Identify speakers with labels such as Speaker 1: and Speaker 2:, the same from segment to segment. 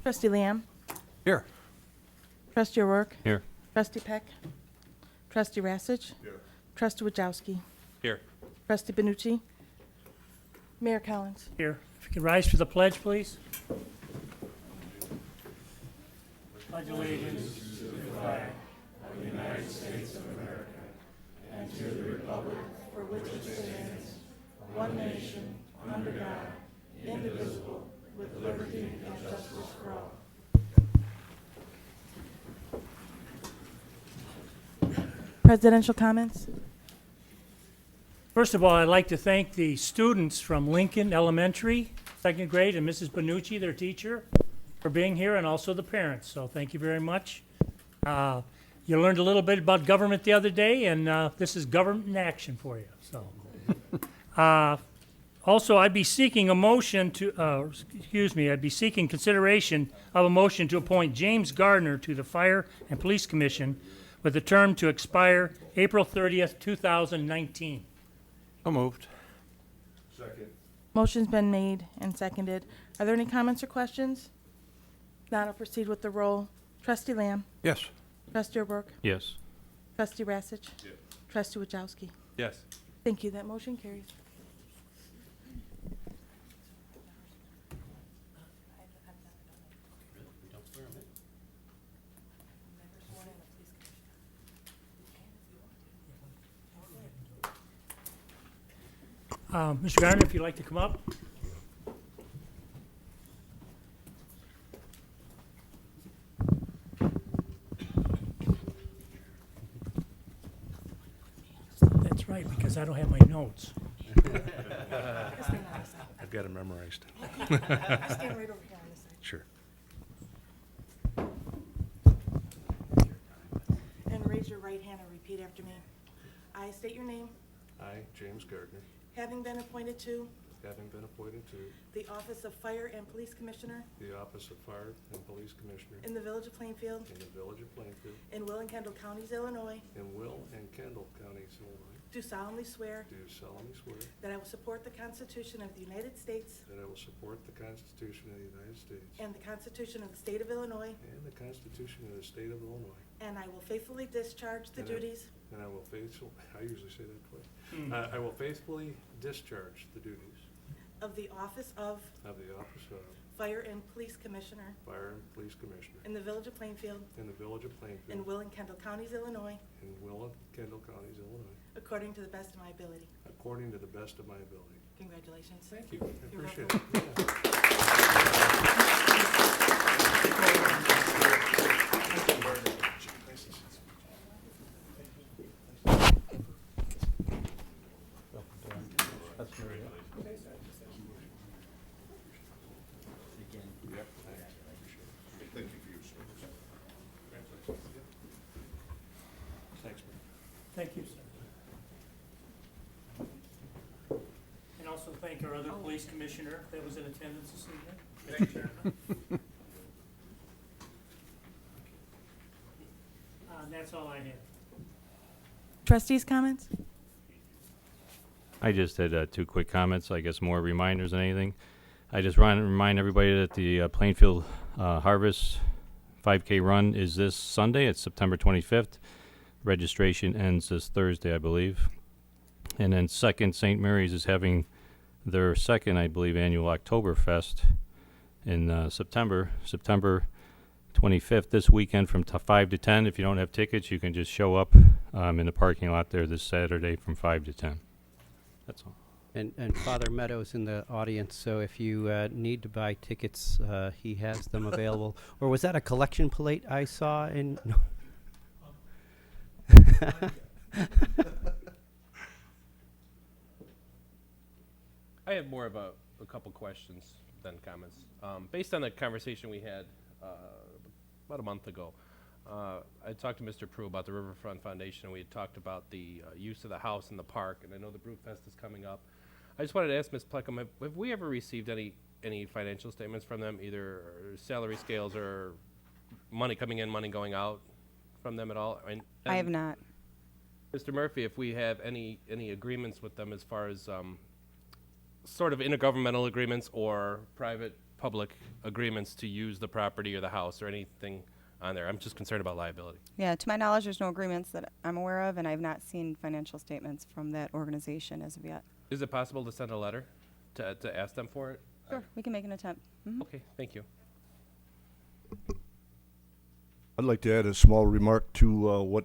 Speaker 1: Trustee Lamb.
Speaker 2: Here.
Speaker 1: Trustee O'Rourke.
Speaker 2: Here.
Speaker 1: Trustee Peck. Trustee Rassich. Trustee Wajowski.
Speaker 2: Here.
Speaker 1: Trustee Benucci. Mayor Collins.
Speaker 3: Here, if you could rise for the pledge, please. Pledge allegiance.
Speaker 1: One nation, under God, indivisible, with liberty and justice for all. Presidential comments?
Speaker 3: First of all, I'd like to thank the students from Lincoln Elementary, second grade, and Mrs. Benucci, their teacher, for being here, and also the parents. So thank you very much. You learned a little bit about government the other day, and this is government in action for you. So, also, I'd be seeking a motion to, I'd be seeking consideration of a motion to appoint James Gardner to the Fire and Police Commission with a term to expire April 30th, 2019.
Speaker 2: So moved.
Speaker 1: Motion's been made and seconded. Are there any comments or questions? Not, I'll proceed with the roll. Trustee Lamb.
Speaker 2: Yes.
Speaker 1: Trustee O'Rourke.
Speaker 2: Yes.
Speaker 1: Trustee Rassich. Trustee Wajowski.
Speaker 2: Yes.
Speaker 1: Thank you. That motion carries.
Speaker 3: Mr. Gardner, if you'd like to come up. That's right, because I don't have my notes.
Speaker 2: I've got it memorized.
Speaker 1: Stand right over here on this side.
Speaker 2: Sure.
Speaker 1: And raise your right hand and repeat after me. I state your name,
Speaker 4: I, James Gardner,
Speaker 1: having been appointed to
Speaker 4: having been appointed to
Speaker 1: the Office of Fire and Police Commissioner
Speaker 4: the Office of Fire and Police Commissioner
Speaker 1: in the Village of Plainfield,
Speaker 4: in the Village of Plainfield,
Speaker 1: in Will and Kendall Counties, Illinois,
Speaker 4: in Will and Kendall Counties, Illinois,
Speaker 1: do solemnly swear
Speaker 4: do solemnly swear
Speaker 1: that I will support the Constitution of the United States
Speaker 4: that I will support the Constitution of the United States
Speaker 1: and the Constitution of the State of Illinois,
Speaker 4: and the Constitution of the State of Illinois,
Speaker 1: and I will faithfully discharge the
Speaker 4: And I-
Speaker 1: duties
Speaker 4: and I will faithfully, I usually say that twice, I will faithfully discharge the duties
Speaker 1: of the Office of
Speaker 4: of the Office of
Speaker 1: Fire and Police Commissioner
Speaker 4: Fire and Police Commissioner
Speaker 1: in the Village of Plainfield,
Speaker 4: in the Village of
Speaker 1: in
Speaker 4: Plainfield,
Speaker 1: Will and Kendall Counties, Illinois,
Speaker 4: in Will and Kendall Counties, Illinois,
Speaker 1: according to the best of my ability.
Speaker 4: according to the best of my ability.
Speaker 1: Congratulations.
Speaker 4: Thank you, I
Speaker 1: You're
Speaker 4: appreciate
Speaker 1: welcome.
Speaker 4: it. Yeah. Thanks, man.
Speaker 3: Thank you, sir. And also thank our other police commissioner that was in attendance this evening. Mr. Chairman. That's all I have.
Speaker 1: Trustees' comments?
Speaker 5: I just had two quick comments, I guess more reminders than anything. I just want to remind everybody that the Plainfield Harvest 5K run is this Sunday. It's September 25th. Registration ends this Thursday, I believe. And then second, St. Mary's is having their second, I believe, annual Oktoberfest in September 25th, this weekend from 5 to 10. If you don't have tickets, you can just show up in the parking lot there this Saturday from 5 to 10. That's all.
Speaker 6: And Father Meadows in the audience, so if you need to buy tickets, he has them available. Or was that a collection plate I saw in? No.
Speaker 7: I have more of a couple questions than comments. Based on the conversation we had about a month ago, I talked to Mr. Prue about the Riverfront Foundation, and we had talked about the use of the house and the park, and I know the Brewfest is coming up. I just wanted to ask Ms. Pleckham, have we ever received any financial statements from them, either salary scales or money coming in, money going out from them at all?
Speaker 8: I have not.
Speaker 7: Mr. Murphy, if we have any agreements with them as far as sort of intergovernmental agreements or private public agreements to use the property or the house or anything on there. I'm just concerned about liability.
Speaker 8: Yeah, to my knowledge, there's no agreements that I'm aware of, and I've not seen financial statements from that organization as of yet.
Speaker 7: Is it possible to send a letter to ask them for it?
Speaker 8: Sure, we can make an attempt. Mhm.
Speaker 7: Okay, thank you.
Speaker 9: I'd like to add a small remark to what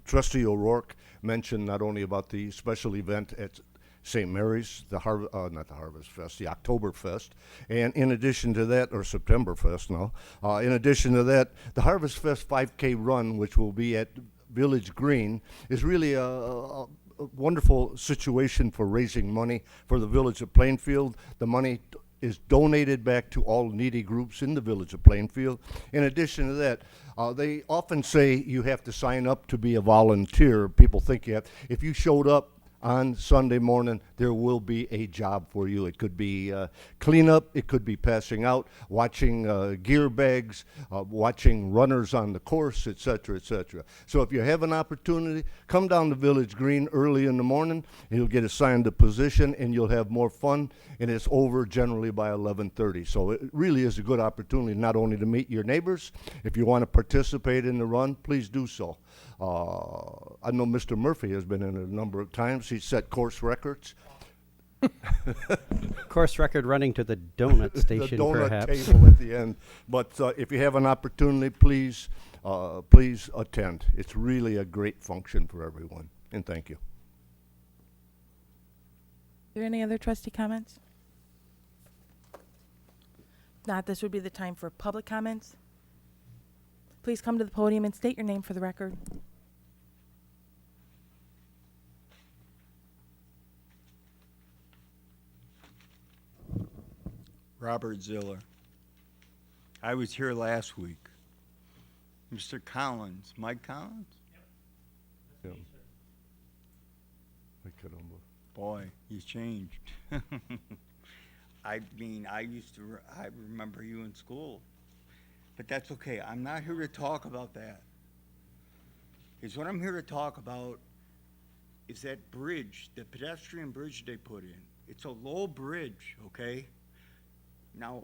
Speaker 9: Trustee O'Rourke mentioned, not only about the special event at St. Mary's, not the Harvest Fest, the Oktoberfest, and in addition to that, or Septemberfest now, in addition to that, the Harvest Fest 5K run, which will be at Village Green, is really a wonderful situation for raising money for the Village of Plainfield. The money is donated back to all needy groups in the Village of Plainfield. In addition to that, they often say you have to sign up to be a volunteer. People think you have. If you showed up on Sunday morning, there will be a job for you. It could be cleanup, it could be passing out, watching gear bags, watching runners on the course, et cetera, et cetera. So if you have an opportunity, come down to Village Green early in the morning, and you'll get assigned a position, and you'll have more fun, and it's over generally by 11:30. So it really is a good opportunity not only to meet your neighbors. If you want to participate in the run, please do so. I know Mr. Murphy has been in a number of times. He's set course records.
Speaker 6: Course record running to the donut station,
Speaker 9: the donut
Speaker 6: perhaps.
Speaker 9: table at the end. But if you have an opportunity, please attend. It's really a great function for everyone. And thank you.
Speaker 1: Are there any other trustee comments? If not, this would be the time for public comments. Please come to the podium and state your name for the record.
Speaker 10: Robert Ziller. I was here last week. Mr. Collins, Mike Collins?
Speaker 9: Yeah. Ay, caramba.
Speaker 10: Boy, he's changed. I mean, I remember you in school. But that's okay. I'm not here to talk about that. Because what I'm here to talk about is that bridge, the pedestrian bridge they put in. It's a low bridge, okay? Now,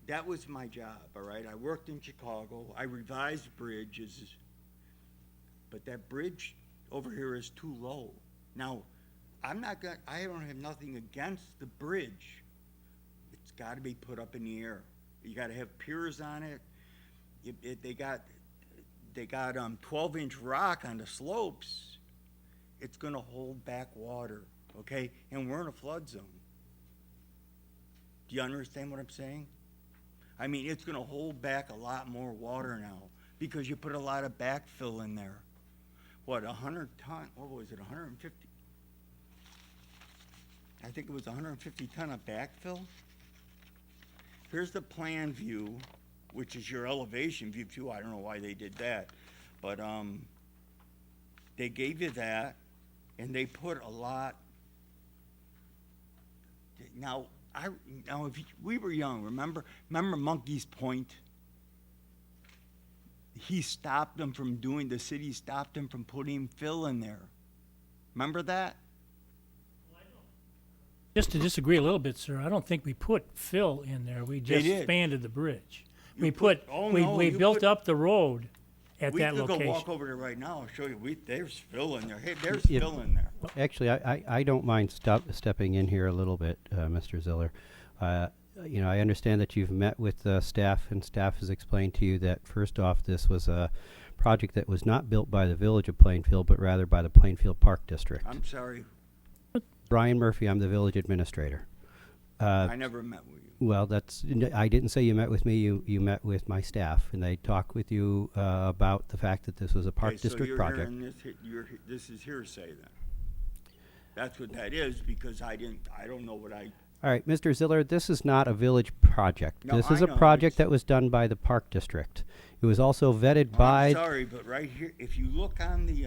Speaker 10: that was my job, all right? I worked in Chicago. I revised bridges. But that bridge over here is too low. Now, I don't have nothing against the bridge. It's got to be put up in the air. You got to have piers on it. They got 12-inch rock on the slopes. It's going to hold back water, okay? And we're in a flood zone. Do you understand what I'm saying? I mean, it's going to hold back a lot more water now because you put a lot of backfill in there. What, 100 ton? What was it, 150? I think it was 150 ton of backfill. Here's the plan view, which is your elevation view too. I don't know why they did that, but they gave you that, and they put a lot. Now if we were young, remember Monkey's Point? He stopped them from doing. The city stopped them from putting fill in there. Remember that?
Speaker 3: Just to disagree a little bit, sir, I don't think we put fill in there. We just
Speaker 10: did.
Speaker 3: expanded the bridge.
Speaker 10: You
Speaker 3: We
Speaker 10: put- oh, no,
Speaker 3: we
Speaker 10: you
Speaker 3: built
Speaker 10: put-
Speaker 3: up the road at
Speaker 10: We
Speaker 3: that
Speaker 10: could go walk
Speaker 3: location.
Speaker 10: over there right now. I'll show you. There's fill in there. Hey, there's
Speaker 6: Yeah.
Speaker 10: fill in there.
Speaker 6: Actually, I don't mind stepping in here a little bit, Mr. Ziller. You know, I understand that you've met with staff, and staff has explained to you that, first off, this was a project that was not built by the Village of Plainfield, but rather by the Plainfield Park District.
Speaker 10: I'm sorry.
Speaker 6: Brian Murphy, I'm the village administrator.
Speaker 10: I never met with you.
Speaker 6: Well, I didn't say you met with me. You met with my staff, and they talked with you about the fact that this was a Park
Speaker 10: Okay,
Speaker 6: District
Speaker 10: so you're
Speaker 6: project.
Speaker 10: hearing this is hearsay then. That's what that is because I don't know what I.
Speaker 6: All right, Mr. Ziller, this is not a village project.
Speaker 10: No,
Speaker 6: This is
Speaker 10: I
Speaker 6: a
Speaker 10: know,
Speaker 6: project
Speaker 10: it's-
Speaker 6: that was done by the Park District. It was also vetted
Speaker 10: I'm
Speaker 6: by.
Speaker 10: sorry, but right here, if you look on the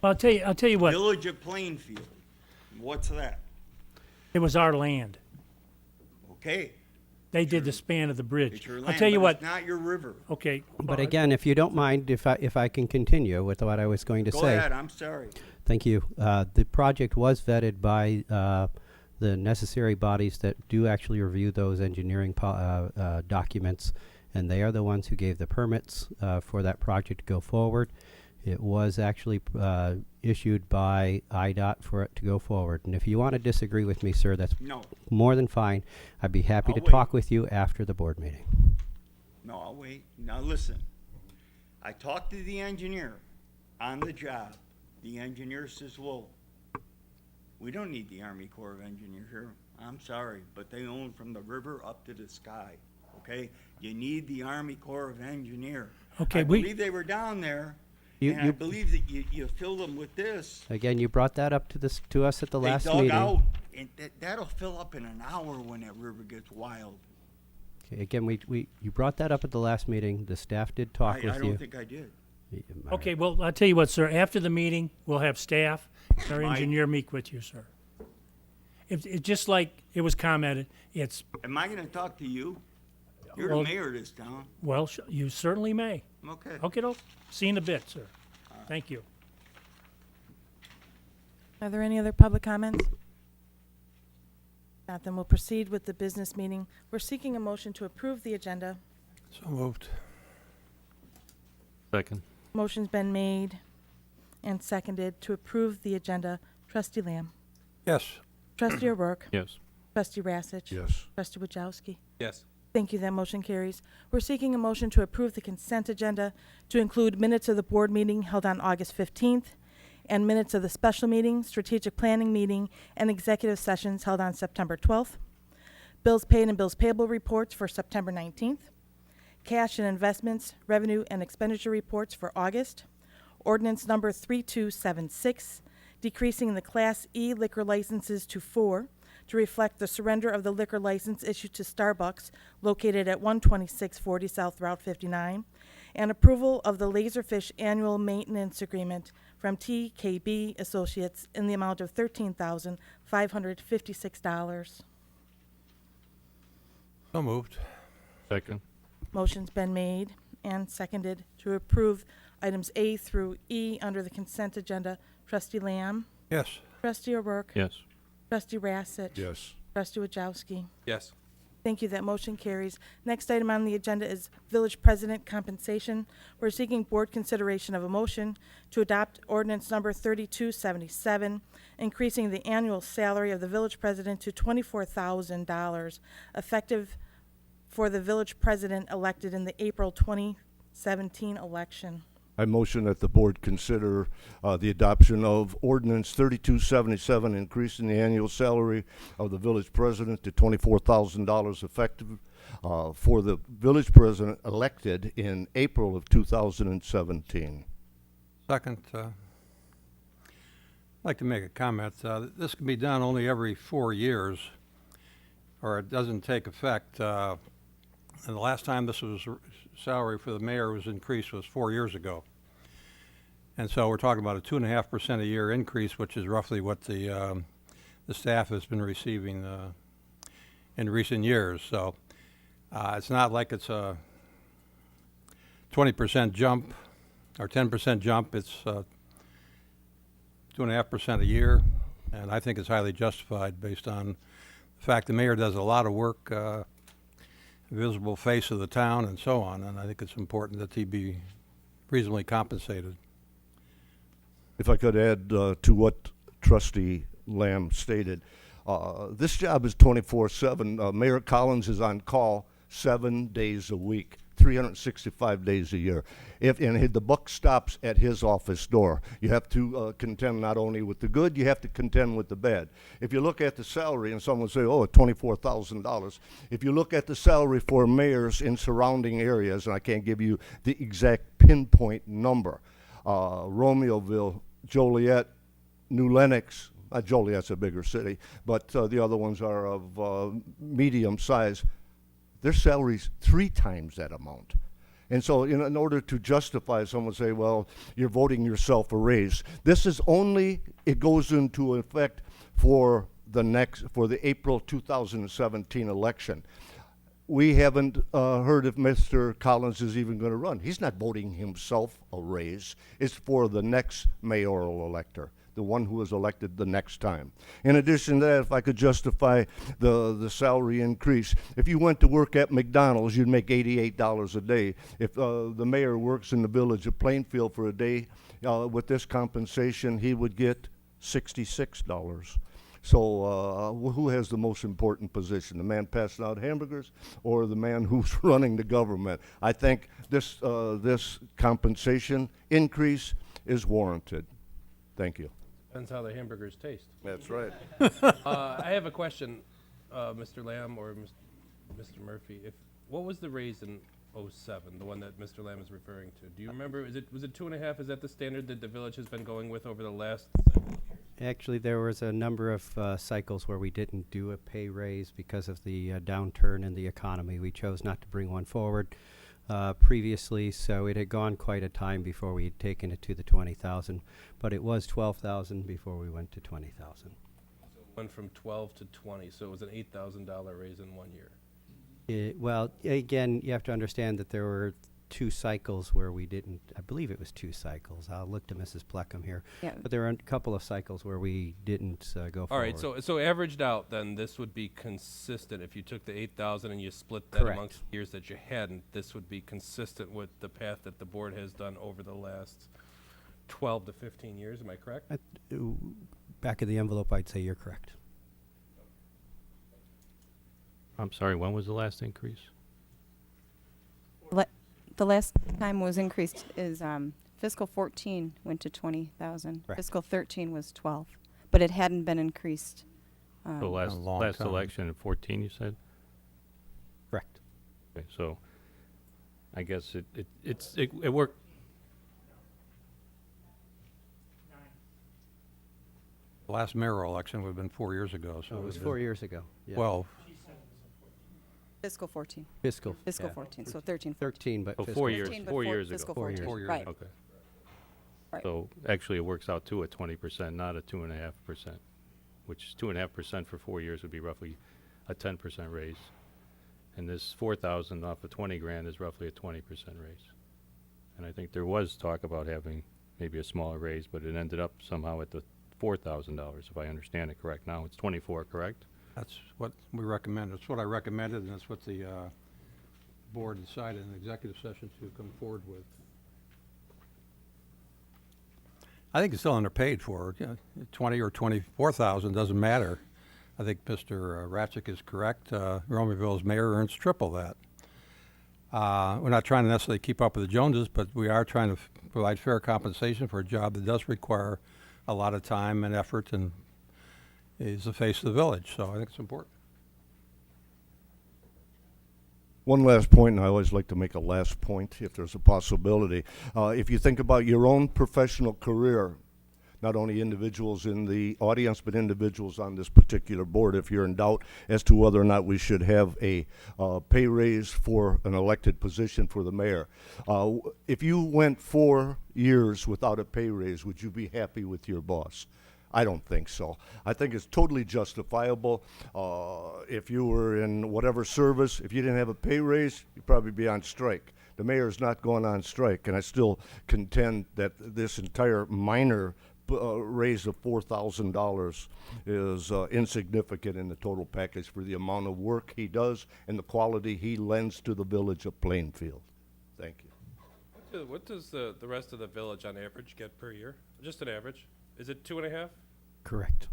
Speaker 3: I'll tell you what,
Speaker 10: Village of Plainfield, what's that?
Speaker 3: it was our land.
Speaker 10: Okay,
Speaker 3: They did the span of the bridge.
Speaker 10: it's your
Speaker 3: I'll
Speaker 10: land,
Speaker 3: tell you
Speaker 10: but
Speaker 3: what,
Speaker 10: it's not your river.
Speaker 3: okay.
Speaker 6: But again, if you don't mind, if I can continue with what I was going to
Speaker 10: Go
Speaker 6: say.
Speaker 10: ahead. I'm sorry.
Speaker 6: Thank you. The project was vetted by the necessary bodies that do actually review those engineering documents, and they are the ones who gave the permits for that project to go forward. It was actually issued by IDOT for it to go forward. And if you want to disagree with me, sir, that's
Speaker 10: No,
Speaker 6: more than fine. I'd be happy
Speaker 10: I'll
Speaker 6: to
Speaker 10: wait.
Speaker 6: talk with you after the board meeting.
Speaker 10: no, I'll wait. Now listen, I talked to the engineer on the job. The engineer says, well, we don't need the Army Corps of Engineers here. I'm sorry, but they own from the river up to the sky, okay? You need the Army Corps of Engineers.
Speaker 3: Okay,
Speaker 10: I
Speaker 3: we-
Speaker 10: believe they were down there,
Speaker 6: You-
Speaker 10: and I
Speaker 6: you-
Speaker 10: believe that you filled them with this.
Speaker 6: Again, you brought that up to us at the last
Speaker 10: They dug
Speaker 6: meeting.
Speaker 10: out, and that'll fill up in an hour when that river gets wild.
Speaker 6: Okay, again, you brought that up at the last meeting. The staff did talk
Speaker 10: I
Speaker 6: with you.
Speaker 10: don't think I did.
Speaker 6: All
Speaker 3: Okay, well, I'll tell you what, sir, after the meeting, we'll have staff and our
Speaker 10: Mike.
Speaker 3: engineer meet with you, sir. It's just like it was commented, it's,
Speaker 10: Am I gonna talk to you? You're
Speaker 3: Well-
Speaker 10: the mayor of this town.
Speaker 3: well, you certainly may.
Speaker 10: Okay.
Speaker 3: Okay, see you in a bit, sir. Thank you.
Speaker 1: Are there any other public comments? Not, then we'll proceed with the business meeting. We're seeking a motion to approve the agenda.
Speaker 2: So moved.
Speaker 5: Second.
Speaker 1: Motion's been made and seconded to approve the agenda. Trustee Lamb.
Speaker 2: Yes.
Speaker 1: Trustee O'Rourke.
Speaker 5: Yes.
Speaker 1: Trustee Rassich.
Speaker 9: Yes.
Speaker 1: Trustee Wajowski.
Speaker 7: Yes.
Speaker 1: Thank you, that motion carries. We're seeking a motion to approve the consent agenda to include minutes of the board meeting held on August 15th and minutes of the special meeting, strategic planning meeting, and executive sessions held on September 12th. Bills paid and bills payable reports for September 19th. Cash and investments, revenue and expenditure reports for August. Ordinance number 3276, decreasing the Class E liquor licenses to 4 to reflect the surrender of the liquor license issued to Starbucks located at 12640 South Route 59, and approval of the Laserfish annual maintenance agreement from TKB Associates in the amount of $13,556.
Speaker 2: So moved.
Speaker 5: Second.
Speaker 1: Motion's been made and seconded to approve items A through E under the consent agenda. Trustee Lamb?
Speaker 2: Yes.
Speaker 1: Trustee O'Rourke?
Speaker 5: Yes.
Speaker 1: Trustee Rassich?
Speaker 9: Yes.
Speaker 1: Trustee Wajowski?
Speaker 7: Yes.
Speaker 1: Thank you, that motion carries. Next item on the agenda is Village President compensation. We're seeking board consideration of a motion to adopt ordinance number 3277, increasing the annual salary of the village president to $24,000, effective for the village president elected in the April 2017 election.
Speaker 9: I motion that the board consider the adoption of ordinance 3277, increasing the annual salary of the village president to $24,000 effective for the village president elected in April of 2017.
Speaker 2: Second, I'd like to make a comment. This can be done only every 4 years, or it doesn't take effect. And the last time this was salary for the mayor was increased was 4 years ago. And so we're talking about a 2.5% a year increase, which is roughly what the staff has been receiving in recent years. So it's not like it's a 20% jump or 10% jump. It's 2.5% a year, and I think it's highly justified based on the fact the mayor does a lot of work, visible face of the town and so on, and I think it's important that he be reasonably compensated.
Speaker 9: If I could add to what Trustee Lamb stated, this job is 24/7. Mayor Collins is on call 7 days a week, 365 days a year. And the buck stops at his office door. You have to contend not only with the good, you have to contend with the bad. If you look at the salary, and someone say, oh, $24,000. If you look at the salary for mayors in surrounding areas, and I can't give you the exact pinpoint number, Romeoville, Joliet, New Lenox, Joliet's a bigger city, but the other ones are of medium size. Their salary's 3 times that amount. And so in order to justify, someone say, well, you're voting yourself a raise. This is only, it goes into effect for the April 2017 election. We haven't heard if Mr. Collins is even going to run. He's not voting himself a raise. It's for the next mayoral elector. the one who is elected the next time. In addition to that, if I could justify the salary increase, if you went to work at McDonald's, you'd make $88 a day. If the mayor works in the village of Plainfield for a day, with this compensation, he would get $66. So who has the most important position, the man passing out hamburgers or the man who's running the government? I think this compensation increase is warranted. Thank you.
Speaker 7: Depends how the hamburgers taste.
Speaker 9: That's right.
Speaker 7: I have a question, Mr. Lamb or Mr. Murphy. What was the raise in '07, the one that Mr. Lamb is referring to? Do you remember? Was it 2.5? Is that the standard that the village has been going with over the last?
Speaker 6: Actually, there was a number of cycles where we didn't do a pay raise because of the downturn in the economy. We chose not to bring one forward previously, so it had gone quite a time before we had taken it to the 20,000. But it was 12,000 before we went to 20,000.
Speaker 7: Went from 12 to 20, so it was an $8,000 raise in 1 year.
Speaker 6: Well, again, you have to understand that there were 2 cycles where we didn't, I believe it was 2 cycles. I'll look to Mrs. Pleckham here.
Speaker 8: Yeah.
Speaker 6: But there were a couple of cycles where we didn't go
Speaker 7: All
Speaker 6: forward.
Speaker 7: right, so averaged out, then this would be consistent. If you took the 8,000 and you split that
Speaker 6: Correct.
Speaker 7: amongst years that you hadn't, this would be consistent with the path that the board has done over the last 12 to 15 years. Am I correct?
Speaker 6: Back of the envelope, I'd say you're correct.
Speaker 5: I'm sorry, when was the last increase?
Speaker 8: The last time was increased is fiscal 14 went to 20,000.
Speaker 6: Correct.
Speaker 8: Fiscal 13 was 12, but it hadn't been increased.
Speaker 5: The last
Speaker 2: long
Speaker 5: last
Speaker 2: time.
Speaker 5: election in 14, you said?
Speaker 6: Correct.
Speaker 5: Okay, so I guess it worked.
Speaker 2: The last mayoral election would have been 4 years ago, so
Speaker 6: It was 4 years ago. Yeah.
Speaker 2: 12.
Speaker 8: Fiscal 14.
Speaker 6: Fiscal.
Speaker 8: Fiscal
Speaker 6: yeah.
Speaker 8: 14, so 13, 14.
Speaker 6: 13, but
Speaker 5: Oh,
Speaker 6: fiscal.
Speaker 5: 4 years,
Speaker 8: 13, but
Speaker 5: 4
Speaker 8: four-
Speaker 5: years ago.
Speaker 8: fiscal
Speaker 6: 4
Speaker 8: 14,
Speaker 6: years.
Speaker 2: 4 years
Speaker 8: right.
Speaker 2: ago.
Speaker 5: Okay.
Speaker 8: Right.
Speaker 5: So actually, it works out to a 20%, not a 2.5%, which 2.5% for 4 years would be roughly a 10% raise. And this 4,000 off of 20 grand is roughly a 20% raise. And I think there was talk about having maybe a smaller raise, but it ended up somehow at the $4,000, if I understand it correct. Now it's 24, correct?
Speaker 2: That's what we recommend. That's what I recommended, and that's what the board decided in executive session to come forward with. I think it's still underpaid for. 20 or 24,000 doesn't matter. I think Mr. Ratchick is correct. Romeoville's mayor earns triple that. We're not trying to necessarily keep up with the Joneses, but we are trying to provide fair compensation for a job that does require a lot of time and effort and is the face of the village. So I think it's important.
Speaker 9: One last point, and I always like to make a last point if there's a possibility. If you think about your own professional career, not only individuals in the audience, but individuals on this particular board, if you're in doubt as to whether or not we should have a pay raise for an elected position for the mayor. If you went 4 years without a pay raise, would you be happy with your boss? I don't think so. I think it's totally justifiable. If you were in whatever service, if you didn't have a pay raise, you'd probably be on strike. The mayor's not going on strike, and I still contend that this entire minor raise of $4,000 is insignificant in the total package for the amount of work he does and the quality he lends to the village of Plainfield. Thank you.
Speaker 7: What does the rest of the village on average get per year? Just an average? Is it 2.5?
Speaker 6: Correct.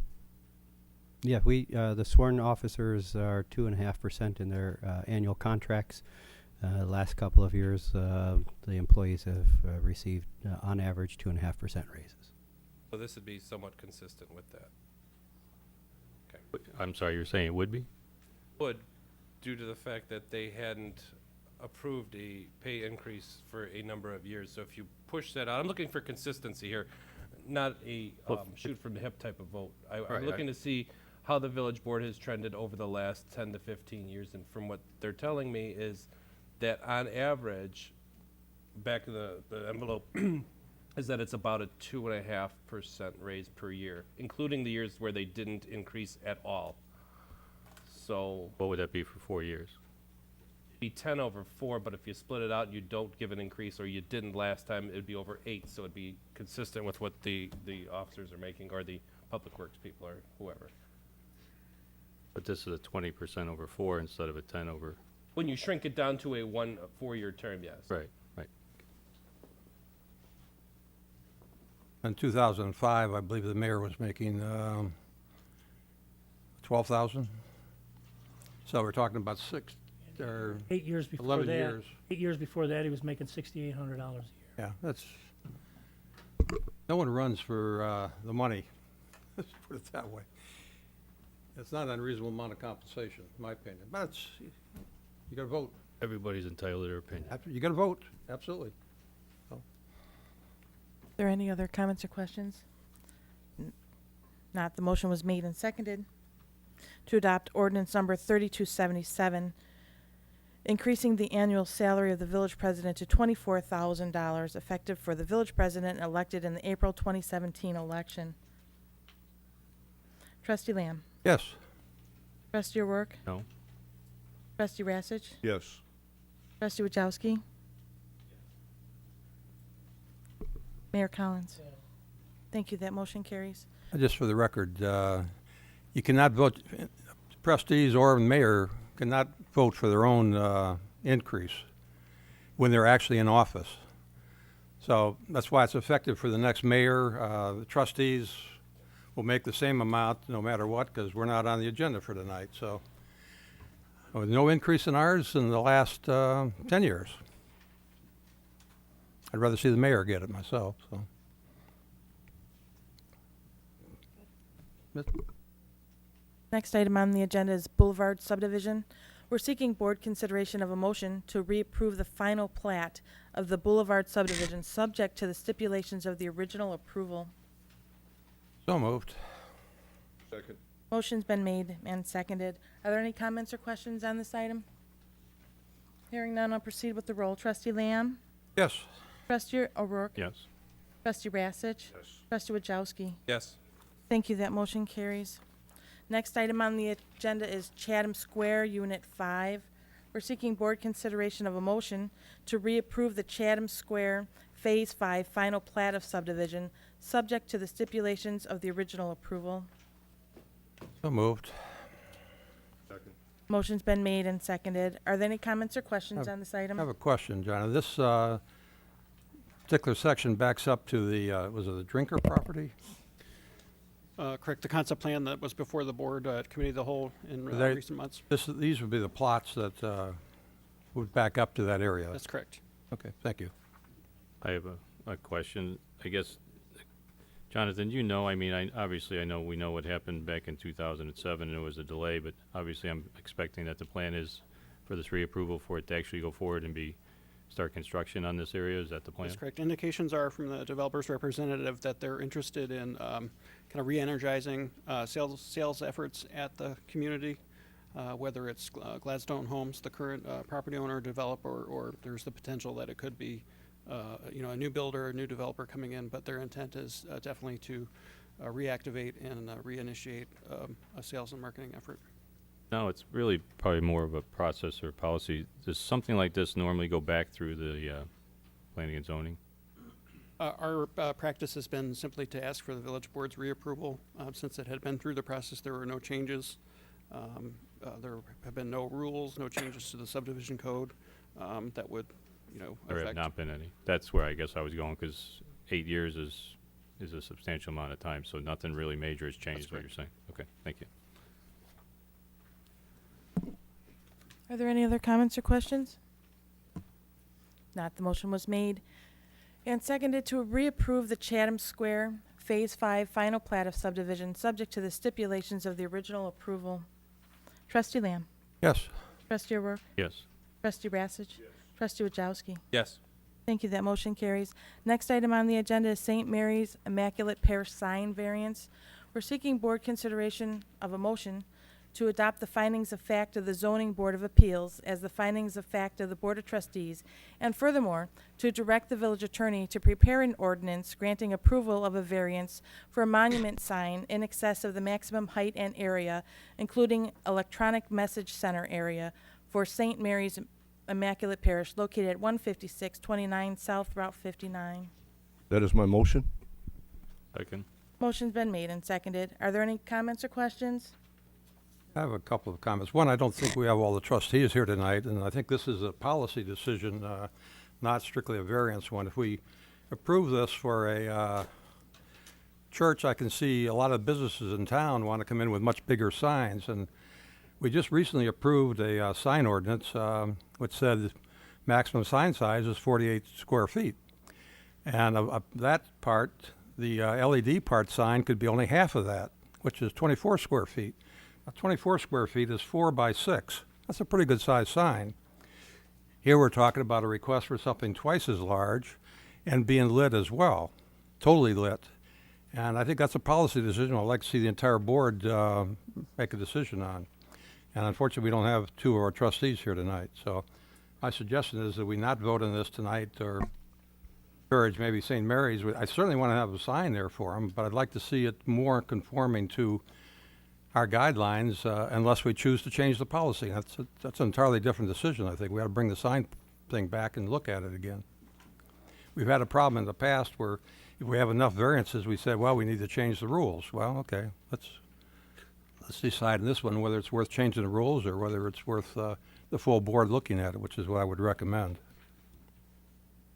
Speaker 6: Yeah, the sworn officers are 2.5% in their annual contracts. Last couple of years, the employees have received, on average, 2.5% raises.
Speaker 7: So this would be somewhat consistent with that.
Speaker 5: I'm sorry, you're saying it would be?
Speaker 7: Would, due to the fact that they hadn't approved a pay increase for a number of years. So if you push that out, I'm looking for consistency here, not a shoot from the hip type of vote. I'm looking to see how the village board has trended over the last 10 to 15 years. And from what they're telling me is that on average, back of the envelope, is that it's about a 2.5% raise per year, including the years where they didn't increase at all. So
Speaker 5: What would that be for 4 years?
Speaker 7: be 10 over 4, but if you split it out and you don't give an increase, or you didn't last time, it would be over 8, so it'd be consistent with what the officers are making, or the public works people, or whoever.
Speaker 5: But this is a 20% over 4 instead of a 10 over,
Speaker 7: When you shrink it down to a 4-year term, yes.
Speaker 5: right, right.
Speaker 2: In 2005, I believe the mayor was making 12,000. So we're talking about
Speaker 3: 8 years before
Speaker 2: 11
Speaker 3: that.
Speaker 2: years.
Speaker 3: 8 years before that, he was making $6,800 a year.
Speaker 2: Yeah, that's, no one runs for the money, let's put it that way. It's not an unreasonable amount of compensation, in my opinion, but it's, you gotta vote.
Speaker 5: Everybody's entitled to their opinion.
Speaker 2: You gotta vote, absolutely.
Speaker 1: Are there any other comments or questions? Not. The motion was made and seconded to adopt ordinance number 3277, increasing the annual salary of the village president to $24,000 effective for the village president elected in the April 2017 election. Trustee Lamb.
Speaker 2: Yes.
Speaker 1: Trustee O'Rourke.
Speaker 5: No?
Speaker 1: Trustee Rassich.
Speaker 9: Yes.
Speaker 1: Trustee Wajowski. Mayor Collins. Thank you. That motion carries.
Speaker 2: Just for the record, you cannot vote, trustees or mayor cannot vote for their own increase when they're actually in office. So that's why it's effective for the next mayor. The trustees will make the same amount no matter what, because we're not on the agenda for tonight. So with no increase in ours in the last 10 years. I'd rather see the mayor get it myself, so.
Speaker 1: Next item on the agenda is Boulevard subdivision. We're seeking board consideration of a motion to reapprove the final plat of the Boulevard subdivision, subject to the stipulations of the original approval.
Speaker 2: So moved.
Speaker 9: Second.
Speaker 1: Motion's been made and seconded. Are there any comments or questions on this item? Hearing none, I'll proceed with the roll. Trustee Lamb?
Speaker 2: Yes.
Speaker 1: Trustee O'Rourke?
Speaker 5: Yes.
Speaker 1: Trustee Rassich?
Speaker 9: Yes.
Speaker 1: Trustee Wajowski?
Speaker 7: Yes.
Speaker 1: Thank you. That motion carries. Next item on the agenda is Chatham Square, Unit 5. We're seeking board consideration of a motion to reapprove the Chatham Square Phase 5 final plat of subdivision, subject to the stipulations of the original approval.
Speaker 2: So moved.
Speaker 9: Second.
Speaker 1: Motion's been made and seconded. Are there any comments or questions
Speaker 2: Have-
Speaker 1: on this
Speaker 2: I
Speaker 1: item?
Speaker 2: have a question, John. This particular section backs up to the, was it the Drinker property?
Speaker 11: Correct. The concept plan that was before the board at committee of the whole in
Speaker 2: They-
Speaker 11: recent months.
Speaker 2: These would be the plots that would back up to that area.
Speaker 11: That's correct.
Speaker 2: Okay, thank you.
Speaker 5: I have a question. I guess, Jonathan, you know, I mean, obviously I know, we know what happened back in 2007 and there was a delay, but obviously I'm expecting that the plan is for this reapproval for it to actually go forward and start construction on this area. Is that the plan?
Speaker 11: That's correct. Indications are from the developer's representative that they're interested in kind of re-energizing sales efforts at the community, whether it's Gladstone Homes, the current property owner, developer, or there's the potential that it could be a new builder, a new developer coming in, but their intent is definitely to reactivate and reinitiate a sales and marketing effort.
Speaker 5: No, it's really probably more of a process or policy. Does something like this normally go back through the planning and zoning?
Speaker 11: Our practice has been simply to ask for the village board's reapproval. Since it had been through the process, there were no changes. There have been no rules, no changes to the subdivision code that would,
Speaker 5: There have
Speaker 11: affect.
Speaker 5: not been any. That's where I guess I was going, because 8 years is a substantial amount of time, so nothing really major has changed, what you're saying. Okay, thank you.
Speaker 1: Are there any other comments or questions? Not. The motion was made and seconded to reapprove the Chatham Square Phase 5 final plat of subdivision, subject to the stipulations of the original approval. Trustee Lamb?
Speaker 2: Yes.
Speaker 1: Trustee O'Rourke?
Speaker 5: Yes.
Speaker 1: Trustee Rassich? Trustee Wajowski?
Speaker 7: Yes.
Speaker 1: Thank you. That motion carries. Next item on the agenda is St. Mary's Immaculate Parish sign variance. We're seeking board consideration of a motion to adopt the findings of fact of the Zoning Board of Appeals as the findings of fact of the Board of Trustees, and furthermore, to direct the village attorney to prepare an ordinance granting approval of a variance for a monument sign in excess of the maximum height and area, including electronic message center area, for St. Mary's Immaculate Parish located at 15629 South Route 59.
Speaker 9: That is my motion.
Speaker 5: Second.
Speaker 1: Motion's been made and seconded. Are there any comments or questions?
Speaker 2: I have a couple of comments. One, I don't think we have all the trustees here tonight, and I think this is a policy decision, not strictly a variance one. If we approve this for a church, I can see a lot of businesses in town want to come in with much bigger signs, and we just recently approved a sign ordinance which said maximum sign size is 48 square feet. And that part, the LED part sign, could be only half of that, which is 24 square feet. Now, 24 square feet is 4 by 6. That's a pretty good sized sign. Here we're talking about a request for something twice as large and being lit as well, totally lit. And I think that's a policy decision I'd like to see the entire board make a decision on. And unfortunately, we don't have two of our trustees here tonight. So my suggestion is that we not vote on this tonight or encourage maybe St. Mary's. I certainly want to have a sign there for them, but I'd like to see it more conforming to our guidelines unless we choose to change the policy. That's an entirely different decision, I think. We ought to bring the sign thing back and look at it again. We've had a problem in the past where if we have enough variances, we said, well, we need to change the rules. Well, okay, let's decide in this one whether it's worth changing the rules or whether it's worth the full board looking at it, which is what I would recommend.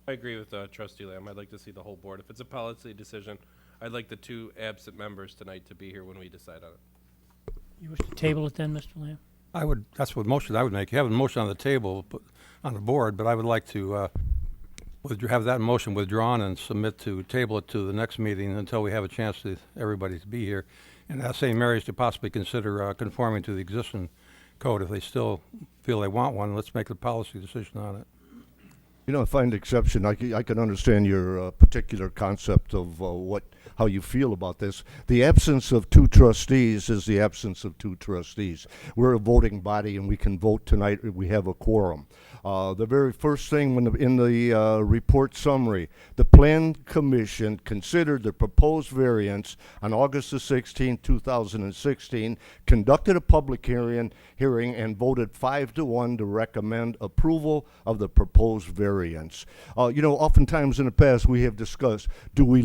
Speaker 7: I agree with Trustee Lamb. I'd like to see the whole board. If it's a policy decision, I'd like the two absent members tonight to be here when we decide on it.
Speaker 3: You wish to table it then, Mr. Lamb?
Speaker 2: That's what motion I would make. You have a motion on the table, on the board, but I would like to have that motion withdrawn and submit to table it to the next meeting until we have a chance to everybody to be here. And ask St. Mary's to possibly consider conforming to the existing code. If they still feel they want one, let's make a policy decision on it.
Speaker 9: You know, I find exception. I can understand your particular concept of how you feel about this. The absence of two trustees is the absence of two trustees. We're a voting body, and we can vote tonight if we have a quorum. The very first thing in the report summary, the Plan Commission considered the proposed variance on August the 16th, 2016, conducted a public hearing and voted 5-1 to recommend approval of the proposed variance. You know, oftentimes in the past we have discussed, do we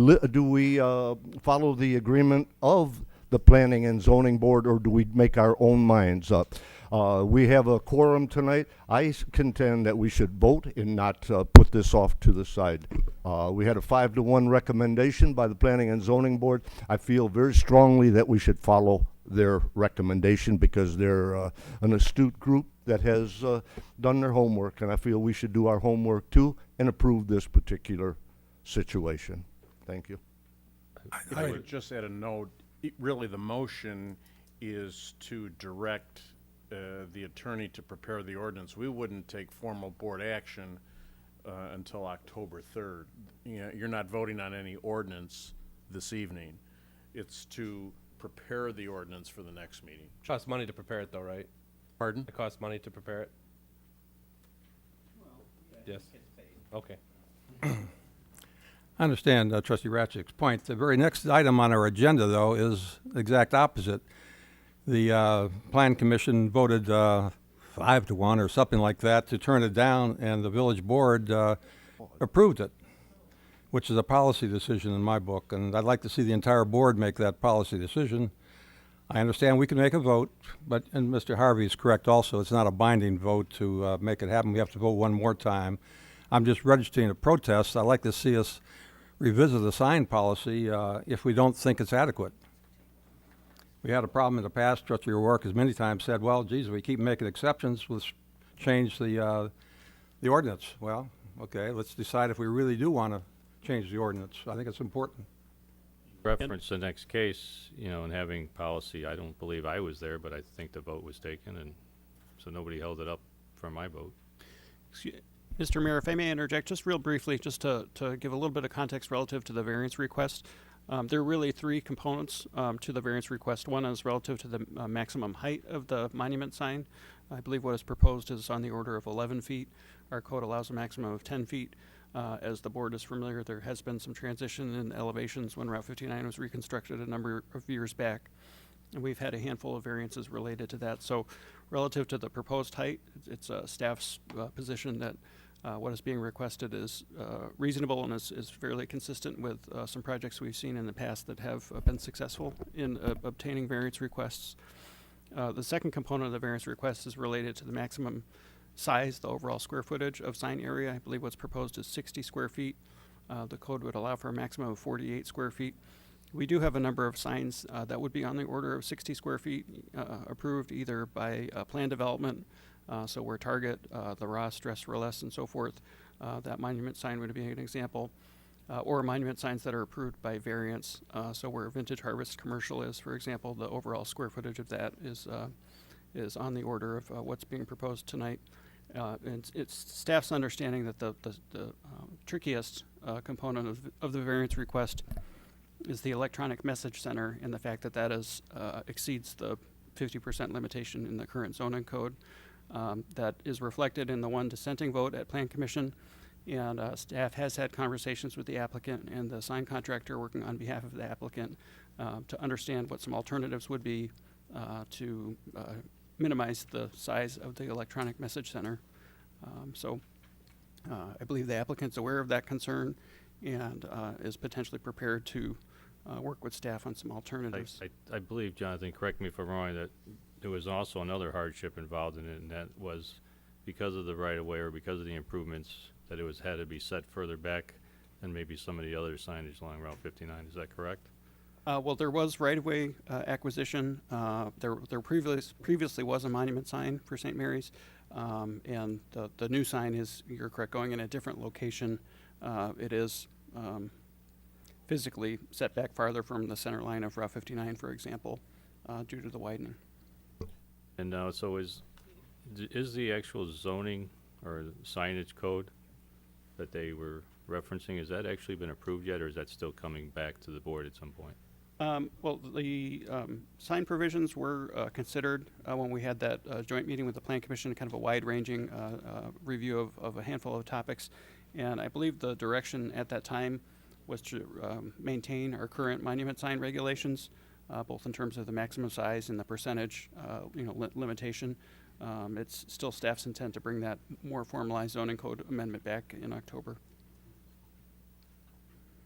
Speaker 9: follow the agreement of the Planning and Zoning Board, or do we make our own minds up? We have a quorum tonight. I contend that we should vote and not put this off to the side. We had a 5-1 recommendation by the Planning and Zoning Board. I feel very strongly that we should follow their recommendation because they're an astute group that has done their homework, and I feel we should do our homework too and approve this particular situation. Thank you.
Speaker 12: If I would just add a note, really the motion is to direct the attorney to prepare the ordinance. We wouldn't take formal board action until October 3rd. You know, you're not voting on any ordinance this evening. It's to prepare the ordinance for the next meeting.
Speaker 7: It costs money to prepare it though, right?
Speaker 12: Pardon?
Speaker 7: It costs money to prepare it? Yes. Okay.
Speaker 2: I understand Trustee Ratchik's point. The very next item on our agenda, though, is the exact opposite. The Plan Commission voted 5-1 or something like that to turn it down, and the village board approved it, which is a policy decision in my book, and I'd like to see the entire board make that policy decision. I understand we can make a vote, but, and Mr. Harvey is correct also, it's not a binding vote to make it happen. We have to vote one more time. I'm just registering a protest. I'd like to see us revisit the sign policy if we don't think it's adequate. We had a problem in the past. Trustee O'Rourke has many times said, well, geez, if we keep making exceptions, let's change the ordinance. Well, okay, let's decide if we really do want to change the ordinance. I think it's important.
Speaker 5: Reference the next case, you know, and having policy, I don't believe I was there, but I think the vote was taken, and so nobody held it up for my vote.
Speaker 11: Mr. Mayor, if I may interject just real briefly, just to give a little bit of context relative to the variance request. There are really three components to the variance request. One is relative to the maximum height of the monument sign. I believe what is proposed is on the order of 11 feet. Our code allows a maximum of 10 feet. As the board is familiar, there has been some transition in elevations when Route 59 was reconstructed a number of years back. And we've had a handful of variances related to that. So relative to the proposed height, it's staff's position that what is being requested is reasonable and is fairly consistent with some projects we've seen in the past that have been successful in obtaining variance requests. The second component of the variance request is related to the maximum size, the overall square footage of sign area. I believe what's proposed is 60 square feet. The code would allow for a maximum of 48 square feet. We do have a number of signs that would be on the order of 60 square feet approved either by plan development, so where Target, the Ross, Dress for Less, and so forth, that monument sign would be an example, or monument signs that are approved by variance, so where Vintage Harvest Commercial is, for example, the overall square footage of that is on the order of what's being proposed tonight. And it's staff's understanding that the trickiest component of the variance request is the electronic message center, and the fact that that is exceeds the 50% limitation in the current zoning code. That is reflected in the one dissenting vote at Plan Commission, and staff has had conversations with the applicant and the sign contractor working on behalf of the applicant to understand what some alternatives would be to minimize the size of the electronic message center. So I believe the applicant's aware of that concern and is potentially prepared to work with staff on some alternatives.
Speaker 5: I believe, Jonathan, correct me if I'm wrong, that there was also another hardship involved in it, and that was because of the right-of-way or because of the improvements, that it had to be set further back than maybe some of the other signage along Route 59. Is that correct?
Speaker 11: Well, there was right-of-way acquisition. There previously was a monument sign for St. Mary's, and the new sign is, you're correct, going in a different location. It is physically set back farther from the center line of Route 59, for example, due to the widening.
Speaker 5: And so is the actual zoning or signage code that they were referencing, has that actually been approved yet, or is that still coming back to the board at some point?
Speaker 11: Well, the sign provisions were considered when we had that joint meeting with the Plan Commission, kind of a wide-ranging review of a handful of topics. And I believe the direction at that time was to maintain our current monument sign regulations, both in terms of the maximum size and the percentage limitation. It's still staff's intent to bring that more formalized zoning code amendment back in October.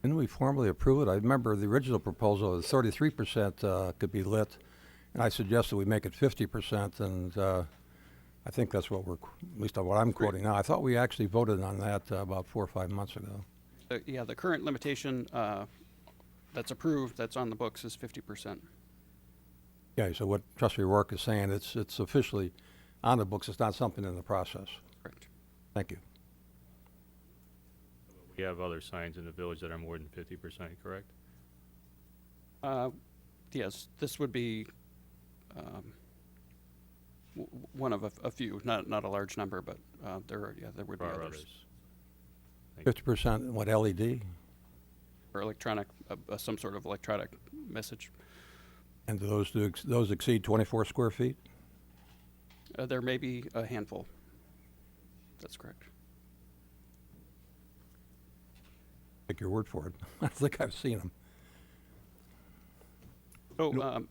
Speaker 2: Didn't we formally approve it? I remember the original proposal was 33% could be lit, and I suggested we make it 50%, and I think that's what at least what I'm quoting now. I thought we actually voted on that about 4 or 5 months ago.
Speaker 11: Yeah, the current limitation that's approved, that's on the books, is 50%.
Speaker 2: Yeah, so what Trustee Rourke is saying, it's officially on the books, it's not something in the process.
Speaker 11: Correct.
Speaker 2: Thank you.
Speaker 5: We have other signs in the village that are more than 50%, correct?
Speaker 11: Yes, this would be one of a few, not a large number, but there would be
Speaker 5: Or
Speaker 11: others.
Speaker 2: 50%, what, LED?
Speaker 11: Or electronic, some sort of electronic message.
Speaker 2: And do those exceed 24 square feet?
Speaker 11: There may be a handful. That's correct.
Speaker 2: Take your word for it. I think I've seen them.
Speaker 11: So,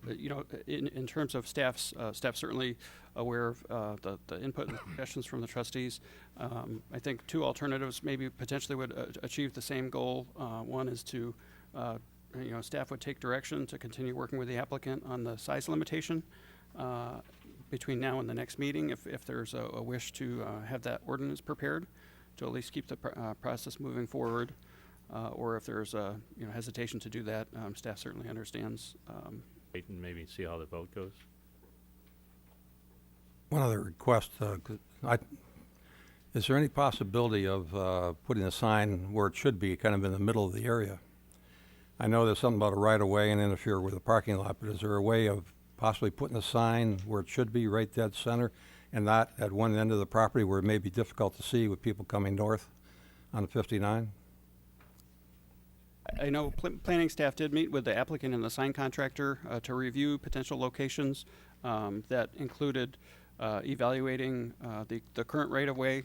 Speaker 11: in terms of staff certainly aware of the input and suggestions from the trustees. I think two alternatives maybe potentially would achieve the same goal. One is to, staff would take direction to continue working with the applicant on the size limitation between now and the next meeting, if there's a wish to have that ordinance prepared to at least keep the process moving forward. Or if there's a hesitation to do that, staff certainly understands.
Speaker 5: Wait and maybe see how the vote goes.
Speaker 2: One other request, is there any possibility of putting a sign where it should be, kind of in the middle of the area? I know there's something about a right-of-way and interfere with the parking lot, but is there a way of possibly putting a sign where it should be, right dead center, and not at one end of the property where it may be difficult to see with people coming north on 59?
Speaker 11: I know planning staff did meet with the applicant and the sign contractor to review potential locations that included evaluating the current right-of-way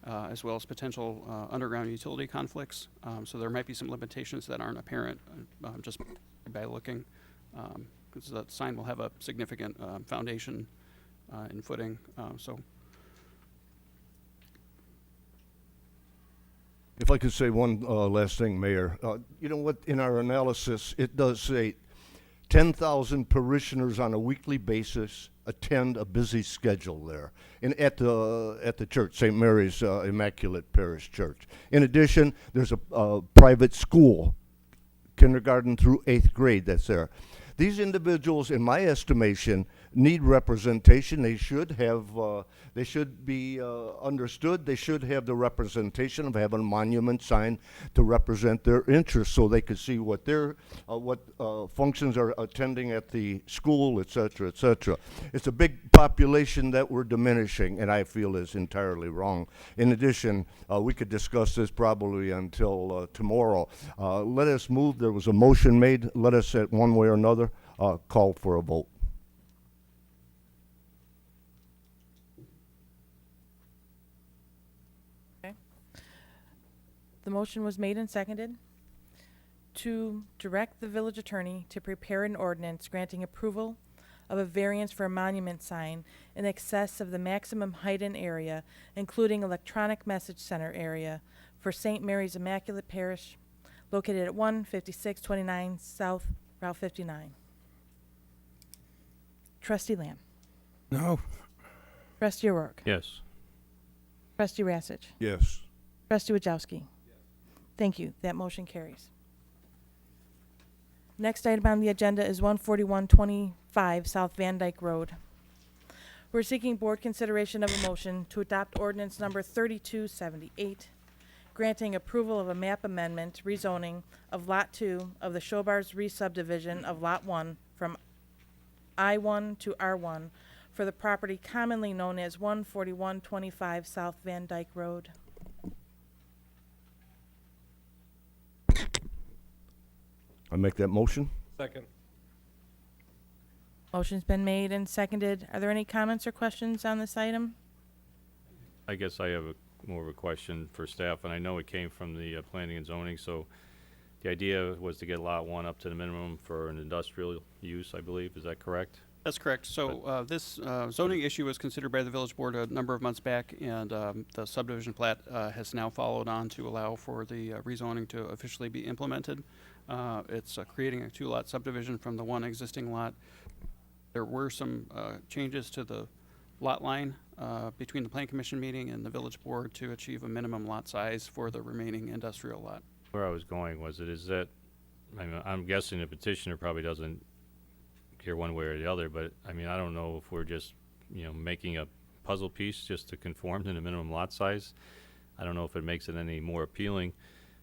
Speaker 11: as well as potential underground utility conflicts. So there might be some limitations that aren't apparent just by looking. because the sign will have a significant foundation and footing. So
Speaker 9: If I could say one last thing, Mayor. You know what, in our analysis, it does say 10,000 parishioners on a weekly basis attend a busy schedule there at the church, St. Mary's Immaculate Parish Church. In addition, there's a private school, kindergarten through 8th grade, that's there. These individuals, in my estimation, need representation. They should have, they should be understood. They should have the representation of having a monument sign to represent their interests, so they could see what their functions are attending at the school, et cetera, et cetera. It's a big population that we're diminishing, and I feel is entirely wrong. In addition, we could discuss this probably until tomorrow. Let us move. There was a motion made. Let us, at one way or another, call for a vote.
Speaker 1: The motion was made and seconded to direct the village attorney to prepare an ordinance granting approval of a variance for a monument sign in excess of the maximum height and area, including electronic message center area, for St. Mary's Immaculate Parish, located at 15629 South Route 59. Trustee Lamb.
Speaker 2: No.
Speaker 1: Trustee O'Rourke.
Speaker 5: Yes.
Speaker 1: Trustee Rassich.
Speaker 9: Yes.
Speaker 1: Trustee Wajowski. Thank you. That motion carries. Next item on the agenda is 14125 South Van Dyke Road. We're seeking board consideration of a motion to adopt ordinance number 3278, granting approval of a map amendment rezoning of Lot 2 of the Showbars re-subdivision of Lot 1 from I-1 to R1 for the property commonly known as 14125 South Van Dyke Road.
Speaker 9: I make that motion.
Speaker 4: Second.
Speaker 1: Motion's been made and seconded. Are there any comments or questions on this item?
Speaker 5: I guess I have more of a question for staff, and I know it came from the planning and zoning, so the idea was to get Lot 1 up to the minimum for an industrial use, I believe. Is that correct?
Speaker 11: that's correct. So this zoning issue was considered by the village board a number of months back, and the subdivision plat has now followed on to allow for the rezoning to officially be implemented. It's creating a 2-lot subdivision from the one existing lot. There were some changes to the lot line between the plan commission meeting and the village board to achieve a minimum lot size for the remaining industrial lot.
Speaker 5: Where I was going was I'm guessing the petitioner probably doesn't care one way or the other, but I mean, I don't know if we're just, making a puzzle piece just to conform to the minimum lot size. I don't know if it makes it any more appealing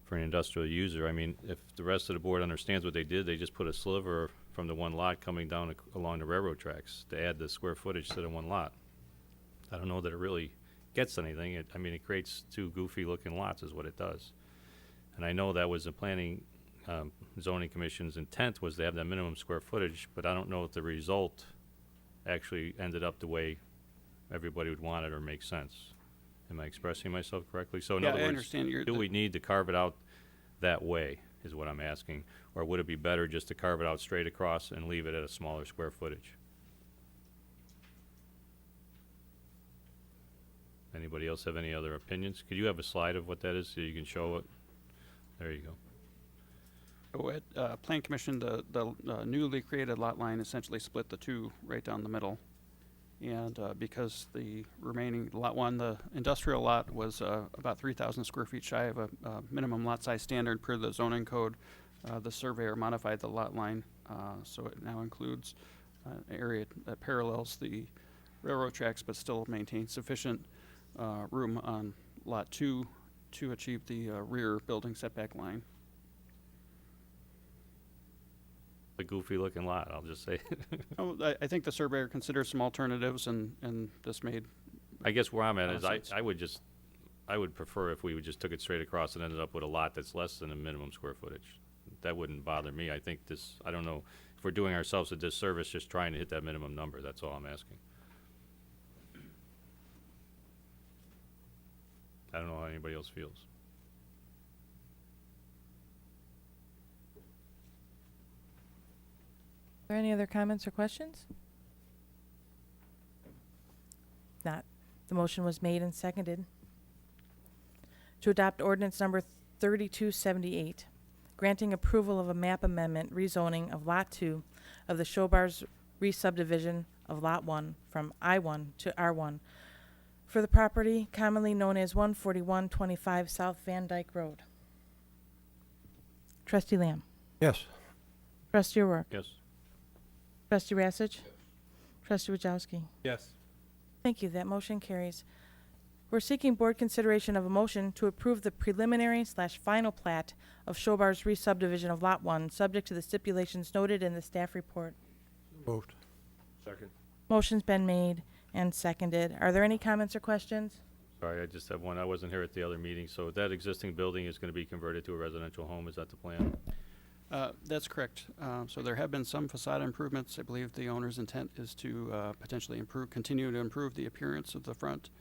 Speaker 5: for an industrial user. I mean, if the rest of the board understands what they did, they just put a sliver from the one lot coming down along the railroad tracks to add the square footage to the one lot. I don't know that it really gets anything. It creates 2 goofy looking lots is what it does. And I know that was the planning zoning commission's intent, was to have that minimum square footage, but I don't know if the result actually ended up the way everybody would want it or make sense. Am I expressing myself correctly? So in
Speaker 11: Yeah,
Speaker 5: other
Speaker 11: I
Speaker 5: words,
Speaker 11: understand
Speaker 5: do we need to carve it out that way is what I'm asking? Or would it be better just to carve it out straight across and leave it at a smaller square footage? Anybody else have any other opinions? Could you have a slide of what that is so you can show it? There you go.
Speaker 11: So at Plan Commission, the newly created lot line essentially split the 2 right down the middle. And because the remaining Lot 1, the industrial lot, was about 3,000 square feet shy of a minimum lot size standard per the zoning code, the surveyor modified the lot line so it now includes an area that parallels the railroad tracks but still maintains sufficient room on Lot 2 to achieve the rear building setback line.
Speaker 5: A goofy looking lot, I'll just say.
Speaker 11: Oh, I think the surveyor considered some alternatives, and this made.
Speaker 5: I guess where I'm at is
Speaker 11: sense.
Speaker 5: I would prefer if we would just took it straight across and ended up with a lot that's less than a minimum square footage. That wouldn't bother me. I think I don't know if we're doing ourselves a disservice just trying to hit that minimum number. That's all I'm asking. I don't know how anybody else feels.
Speaker 1: there any other comments or questions? Not. The motion was made and seconded to adopt ordinance number 3278, granting approval of a map amendment rezoning of Lot 2 of the Showbars re-subdivision of Lot 1 from I-1 to R1 for the property commonly known as 14125 South Van Dyke Road. Trustee Lamb.
Speaker 2: Yes.
Speaker 1: Trustee O'Rourke.
Speaker 5: Yes.
Speaker 1: Trustee Rassich. Trustee Wajowski.
Speaker 7: Yes.
Speaker 1: Thank you. That motion carries. We're seeking board consideration of a motion to approve the preliminary/final plat of Showbars re-subdivision of Lot 1, subject to the stipulations noted in the staff report.
Speaker 2: Moved.
Speaker 12: Second.
Speaker 1: Motion's been made and seconded. Are there any comments or questions?
Speaker 5: Sorry, I just have one. I wasn't here at the other meeting. So that existing building is going to be converted to a residential home. Is that the plan?
Speaker 11: That's correct. So there have been some facade improvements. I believe the owner's intent is to potentially continue to improve the appearance of the front,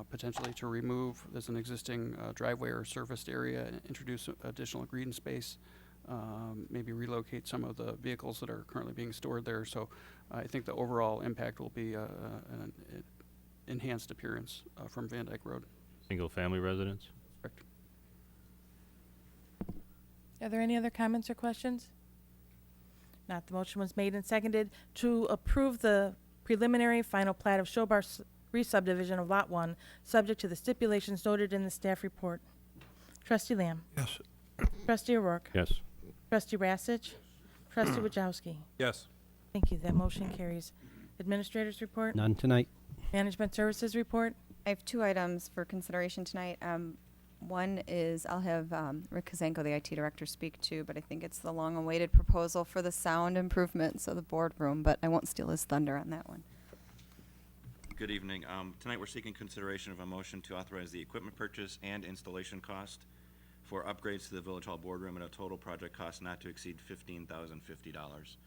Speaker 11: potentially to remove, there's an existing driveway or serviced area, and introduce additional green space, maybe relocate some of the vehicles that are currently being stored there. So I think the overall impact will be an enhanced appearance from Van Dyke Road.
Speaker 5: Single-family residence?
Speaker 11: Correct.
Speaker 1: Are there any other comments or questions? Not. The motion was made and seconded to approve the preliminary final plat of Showbars re-subdivision of Lot 1, subject to the stipulations noted in the staff report. Trustee Lamb.
Speaker 2: Yes.
Speaker 1: Trustee O'Rourke.
Speaker 5: Yes.
Speaker 1: Trustee Rassich. Trustee Wajowski.
Speaker 12: Yes.
Speaker 1: Thank you. That motion carries. Administrator's report.
Speaker 6: None tonight.
Speaker 1: Management Services report.
Speaker 8: I have 2 items for consideration tonight. One is I'll have Rick Kazenko, the IT director, speak to, but I think it's the long-awaited proposal for the sound improvements of the boardroom, but I won't steal his thunder on that one.
Speaker 13: Good evening. Tonight we're seeking consideration of a motion to authorize the equipment purchase and installation cost for upgrades to the Village Hall boardroom at a total project cost not to exceed $15,050.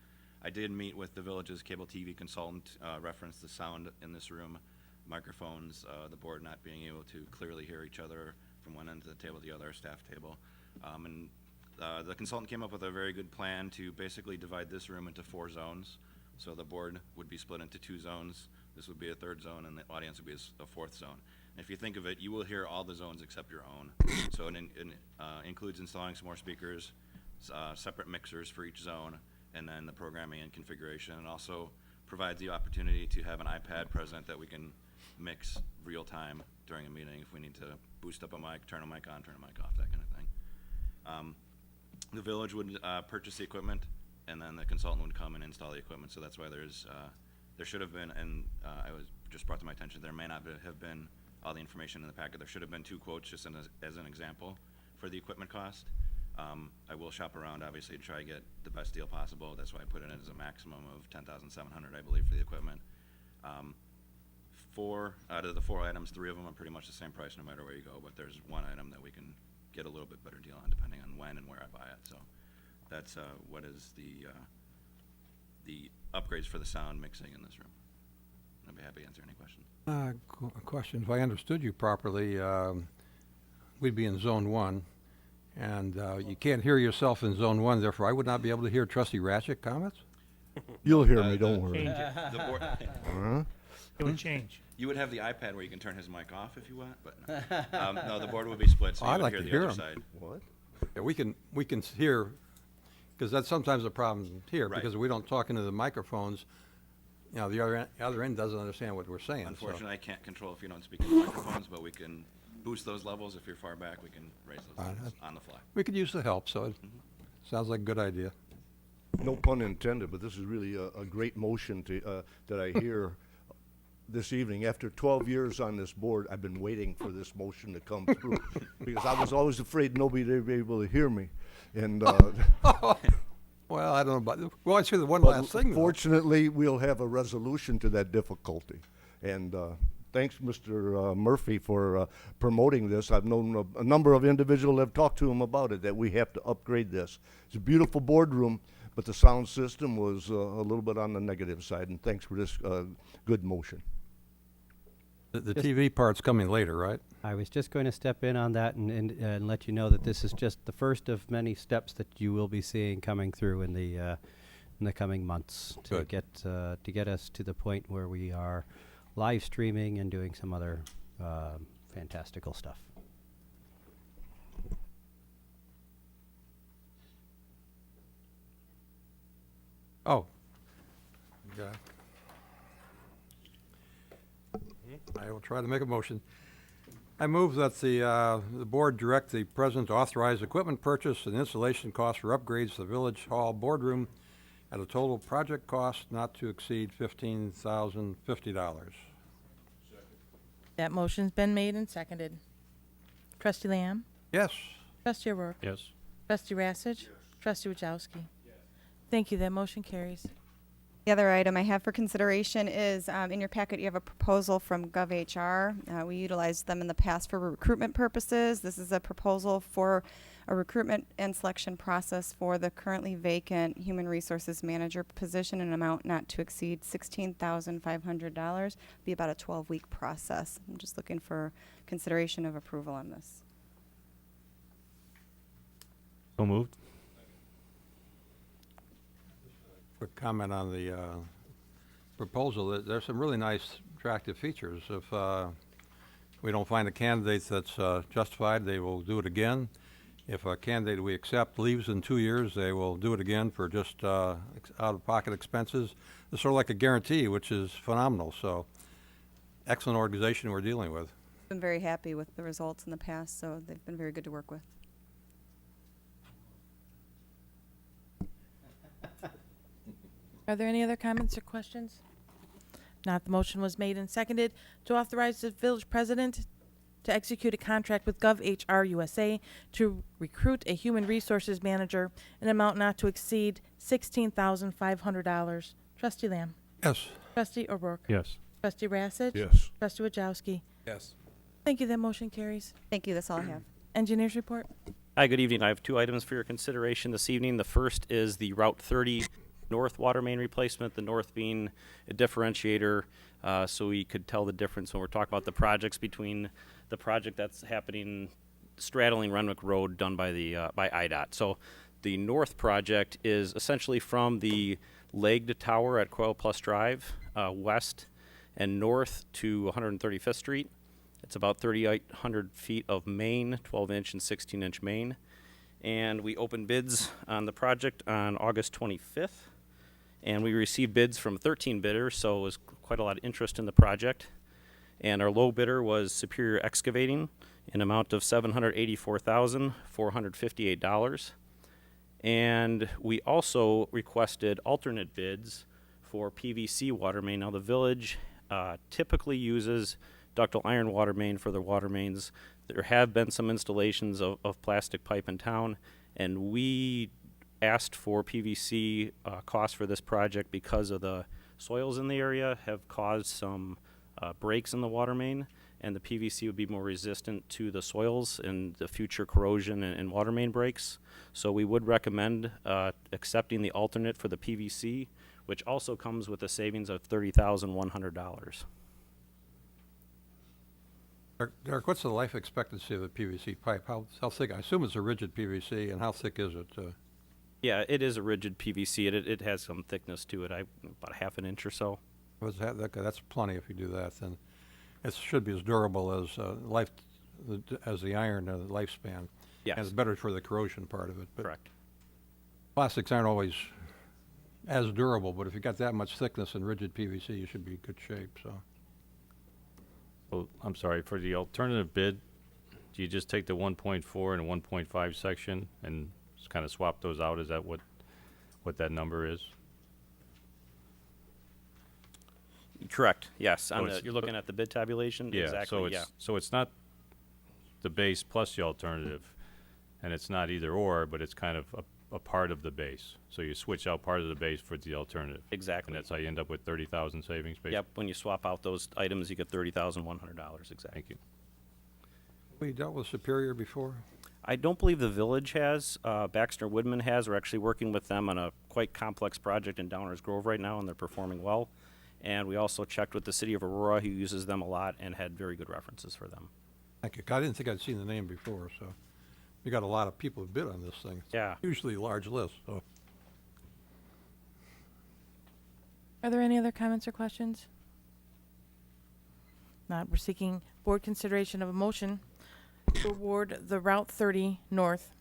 Speaker 13: I did meet with the Village's cable TV consultant, reference the sound in this room, microphones, the board not being able to clearly hear each other from one end of the table to the other, staff table. The consultant came up with a very good plan to basically divide this room into 4 zones. So the board would be split into 2 zones. This would be a 3rd zone, and the audience would be a 4th zone. And if you think of it, you will hear all the zones except your own. So it includes installing some more speakers, separate mixers for each zone, and then the programming and configuration. And also provides the opportunity to have an iPad present that we can mix real time during a meeting if we need to boost up a mic, turn a mic on, turn a mic off, that kind of thing. The village would purchase the equipment, and then the consultant would come and install the equipment. So that's why there should have been, and I was just brought to my attention, there may not have been all the information in the packet. There should have been 2 quotes just as an example for the equipment cost. I will shop around, obviously, to try to get the best deal possible. That's why I put it in as a maximum of $10,700, I believe, for the equipment. 4 out of the 4 items, 3 of them are pretty much the same price no matter where you go, but there's 1 item that we can get a little bit better deal on depending on when and where I buy it. So that's what is the upgrades for the sound mixing in this room. I'd be happy to answer any questions.
Speaker 2: Question, if I understood you properly, we'd be in Zone 1, and you can't hear yourself in Zone 1, therefore I would not be able to hear Trustee Ratchick comments?
Speaker 9: You'll hear me, don't worry.
Speaker 3: Change it.
Speaker 13: The board,
Speaker 9: Huh?
Speaker 3: It would change.
Speaker 13: you would have the iPad where you can turn his mic off if you want, but no. No, the board would be split, so
Speaker 2: Oh,
Speaker 13: you
Speaker 2: I'd
Speaker 13: would
Speaker 2: like
Speaker 13: hear
Speaker 2: to
Speaker 13: the
Speaker 2: hear
Speaker 13: other
Speaker 2: him.
Speaker 13: side.
Speaker 9: What?
Speaker 2: Yeah, we can hear, because that's sometimes a problem here,
Speaker 13: Right.
Speaker 2: because we don't talk into the microphones. You know, the other end doesn't understand what we're saying. so-
Speaker 13: Unfortunately, I can't control if you don't speak into microphones, but we can boost those levels. If you're far back, we can raise those levels on the fly.
Speaker 2: We could use the help, so it sounds like a good idea.
Speaker 9: No pun intended, but this is really a great motion to, that I hear this evening. After 12 years on this board, I've been waiting for this motion to come through because I was always afraid nobody would be able to hear me. And
Speaker 2: Well, I don't know about, well, let's hear the one
Speaker 9: but
Speaker 2: last thing, though.
Speaker 9: fortunately, we'll have a resolution to that difficulty. And thanks, Mr. Murphy, for promoting this. I've known a number of individuals have talked to him about it, that we have to upgrade this. It's a beautiful boardroom, but the sound system was a little bit on the negative side, and thanks for this good motion.
Speaker 2: The TV part's coming later, right?
Speaker 6: I was just going to step in on that and let you know that this is just the first of many steps that you will be seeing coming through in the in the coming months to
Speaker 2: Good.
Speaker 6: get us to the point where we are live streaming and doing some other fantastical stuff.
Speaker 2: Oh. Okay. I will try to make a motion. I move that the board direct the president to authorize equipment purchase and installation costs for upgrades to the Village Hall boardroom at a total project cost not to exceed $15,050.
Speaker 1: That motion's been made and seconded. Trustee Lamb?
Speaker 2: Yes.
Speaker 1: Trustee O'Rourke?
Speaker 5: Yes.
Speaker 1: Trustee Rassage? Trustee Wajowski? Thank you. That motion carries.
Speaker 8: The other item I have for consideration is in your packet you have a proposal from GovHR. We utilized them in the past for recruitment purposes. This is a proposal for a recruitment and selection process for the currently vacant Human Resources Manager position, an amount not to exceed $16,500. Be about a 12-week process. I'm just looking for consideration of approval on this.
Speaker 5: So moved.
Speaker 2: Quick comment on the proposal. There's some really nice, attractive features. If we don't find a candidate that's justified, they will do it again. If a candidate we accept leaves in 2 years, they will do it again for just out-of-pocket expenses. It's sort of like a guarantee, which is phenomenal. So, excellent organization we're dealing with.
Speaker 8: Been very happy with the results in the past, so they've been very good to work with.
Speaker 1: Are there any other comments or questions? Not, the motion was made and seconded to authorize the village president to execute a contract with GovHR USA to recruit a human resources manager in an amount not to exceed $16,500. Trustee Lamb?
Speaker 2: Yes.
Speaker 1: Trustee O'Rourke?
Speaker 5: Yes.
Speaker 1: Trustee Rassage?
Speaker 9: Yes.
Speaker 1: Trustee Wajowski?
Speaker 4: Yes.
Speaker 1: Thank you. That motion carries.
Speaker 8: Thank you. That's all I have.
Speaker 1: Engineers report.
Speaker 14: Hi, good evening. I have two items for your consideration this evening. The first is the Route 30 north water main replacement, the north being a differentiator, so we could tell the difference when we're talking about the projects between the project that's happening straddling Renwick Road done by the by IDOT. So the north project is essentially from the legged tower at Coil Plus Drive west and north to 135th Street. It's about 3,800 feet of main, 12-inch and 16-inch main. And we opened bids on the project on August 25th. And we received bids from 13 bidders, so it was quite a lot of interest in the project. And our low bidder was Superior Excavating, an amount of $784,458. And we also requested alternate bids for PVC water main. Now, the village typically uses ductile iron water main for their water mains. There have been some installations of plastic pipe in town, and we asked for PVC costs for this project because of the soils in the area have caused some breaks in the water main, and the PVC would be more resistant to the soils and the future corrosion and water main breaks. So we would recommend accepting the alternate for the PVC, which also comes with a savings of $30,100.
Speaker 2: Derek, what's the life expectancy of the PVC pipe? How thick? I assume it's a rigid PVC, and how thick is it?
Speaker 14: Yeah, it is a rigid PVC. It has some thickness to it, about half an inch or so.
Speaker 2: That's plenty if you do that. Then it should be as durable as as the iron lifespan.
Speaker 14: Yes.
Speaker 2: And it's better for the corrosion part of it. But
Speaker 14: Correct.
Speaker 2: plastics aren't always as durable, but if you've got that much thickness in rigid PVC, you should be in good shape. So.
Speaker 5: Well, I'm sorry, for the alternative bid, do you just take the 1.4 and 1.5 section and just kind of swap those out? Is that what that number is?
Speaker 14: Correct, yes.
Speaker 5: So
Speaker 14: On
Speaker 5: it's-
Speaker 14: you're looking at the bid tabulation?
Speaker 5: Yeah,
Speaker 14: Exactly,
Speaker 5: so it's not the base plus the alternative, and it's not either or, but it's kind of a part of the base. So you switch out part of the base for the alternative.
Speaker 14: Exactly.
Speaker 5: And that's how you end up with 30,000 savings, basically.
Speaker 14: Yep, when you swap out those items, you get $30,100, exactly.
Speaker 5: Thank you.
Speaker 2: We dealt with Superior before?
Speaker 14: I don't believe the village has. Baxter Woodman has. We're actually working with them on a quite complex project in Downers Grove right now, and they're performing well. And we also checked with the city of Aurora, who uses them a lot, and had very good references for them.
Speaker 2: Thank you. I didn't think I'd seen the name before, so we got a lot of people who bid on this thing.
Speaker 14: Yeah.
Speaker 2: Usually a large list, so.
Speaker 1: Are there any other comments or questions? Not. We're seeking board consideration of a motion to award the Route 30 North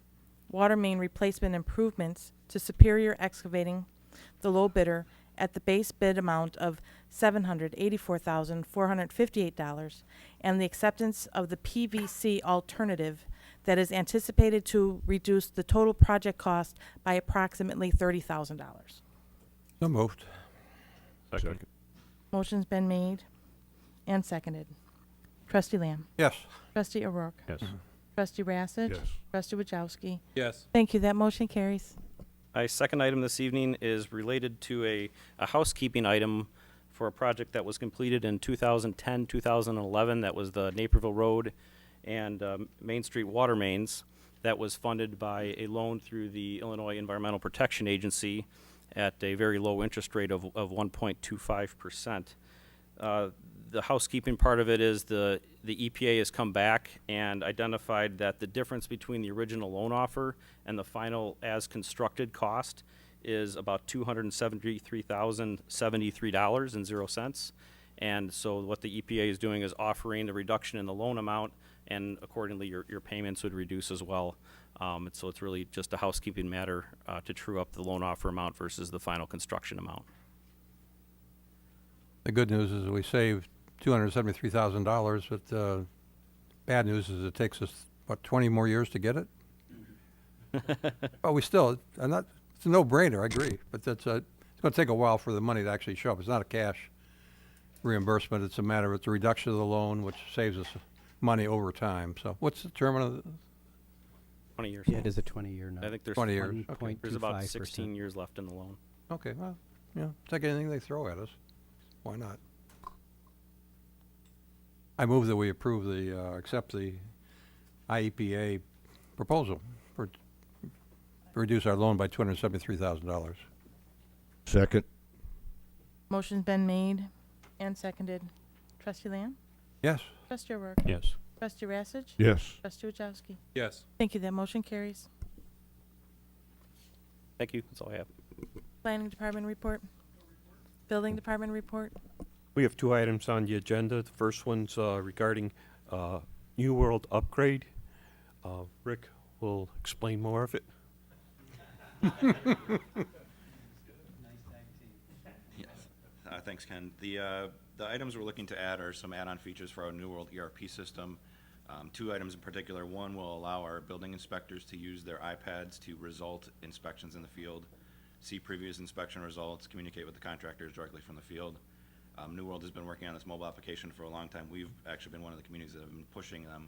Speaker 1: water main replacement improvements to Superior Excavating, the low bidder, at the base bid amount of $784,458, and the acceptance of the PVC alternative that is anticipated to reduce the total project cost by approximately $30,000.
Speaker 2: So moved.
Speaker 5: Second.
Speaker 1: Motion's been made and seconded. Trustee Lamb.
Speaker 2: Yes.
Speaker 1: Trustee O'Rourke.
Speaker 5: Yes.
Speaker 1: Trustee Rassich.
Speaker 9: Yes.
Speaker 1: Trustee Wajowski.
Speaker 12: Yes.
Speaker 1: Thank you. That motion carries.
Speaker 14: My second item this evening is related to a housekeeping item for a project that was completed in 2010, 2011. That was the Naperville Road and Main Street water mains. That was funded by a loan through the Illinois Environmental Protection Agency at a very low interest rate of 1.25%. The housekeeping part of it is the EPA has come back and identified that the difference between the original loan offer and the final as constructed cost is about $273,073.00. And so what the EPA is doing is offering a reduction in the loan amount, and accordingly your payments would reduce as well. And so it's really just a housekeeping matter to true up the loan offer amount versus the final construction amount.
Speaker 2: The good news is we saved $273,000, but bad news is it takes us, what, 20 more years to get it? Well, we still, it's a no-brainer, I agree, but it's going to take a while for the money to actually show up. It's not a cash reimbursement. It's a matter of it's a reduction of the loan, which saves us money over time. So what's the term of the
Speaker 14: 20 years.
Speaker 6: Yeah, it is a 20-year note.
Speaker 14: I think there's
Speaker 2: 20 years? Okay.
Speaker 14: There's about
Speaker 6: 1.25%.
Speaker 14: 16 years left in the loan.
Speaker 2: Okay, well, take anything they throw at us. Why not? I move that we approve accept the IEPA proposal to reduce our loan by $273,000.
Speaker 9: Second.
Speaker 1: Motion's been made and seconded. Trustee Lamb?
Speaker 2: Yes.
Speaker 1: Trustee O'Rourke?
Speaker 5: Yes.
Speaker 1: Trustee Rassich?
Speaker 9: Yes.
Speaker 1: Trustee Wajowski?
Speaker 12: Yes.
Speaker 1: Thank you. That motion carries.
Speaker 14: Thank you. That's all I have.
Speaker 1: Planning Department report. Building Department report.
Speaker 15: We have two items on the agenda. The first one's regarding New World upgrade. Rick will explain more of it.
Speaker 13: Yes. Thanks, Ken. The items we're looking to add are some add-on features for our New World ERP system. Two items in particular. One will allow our building inspectors to use their iPads to result inspections in the field, see previous inspection results, communicate with the contractors directly from the field. New World has been working on this mobile application for a long time. We've actually been one of the communities that have been pushing them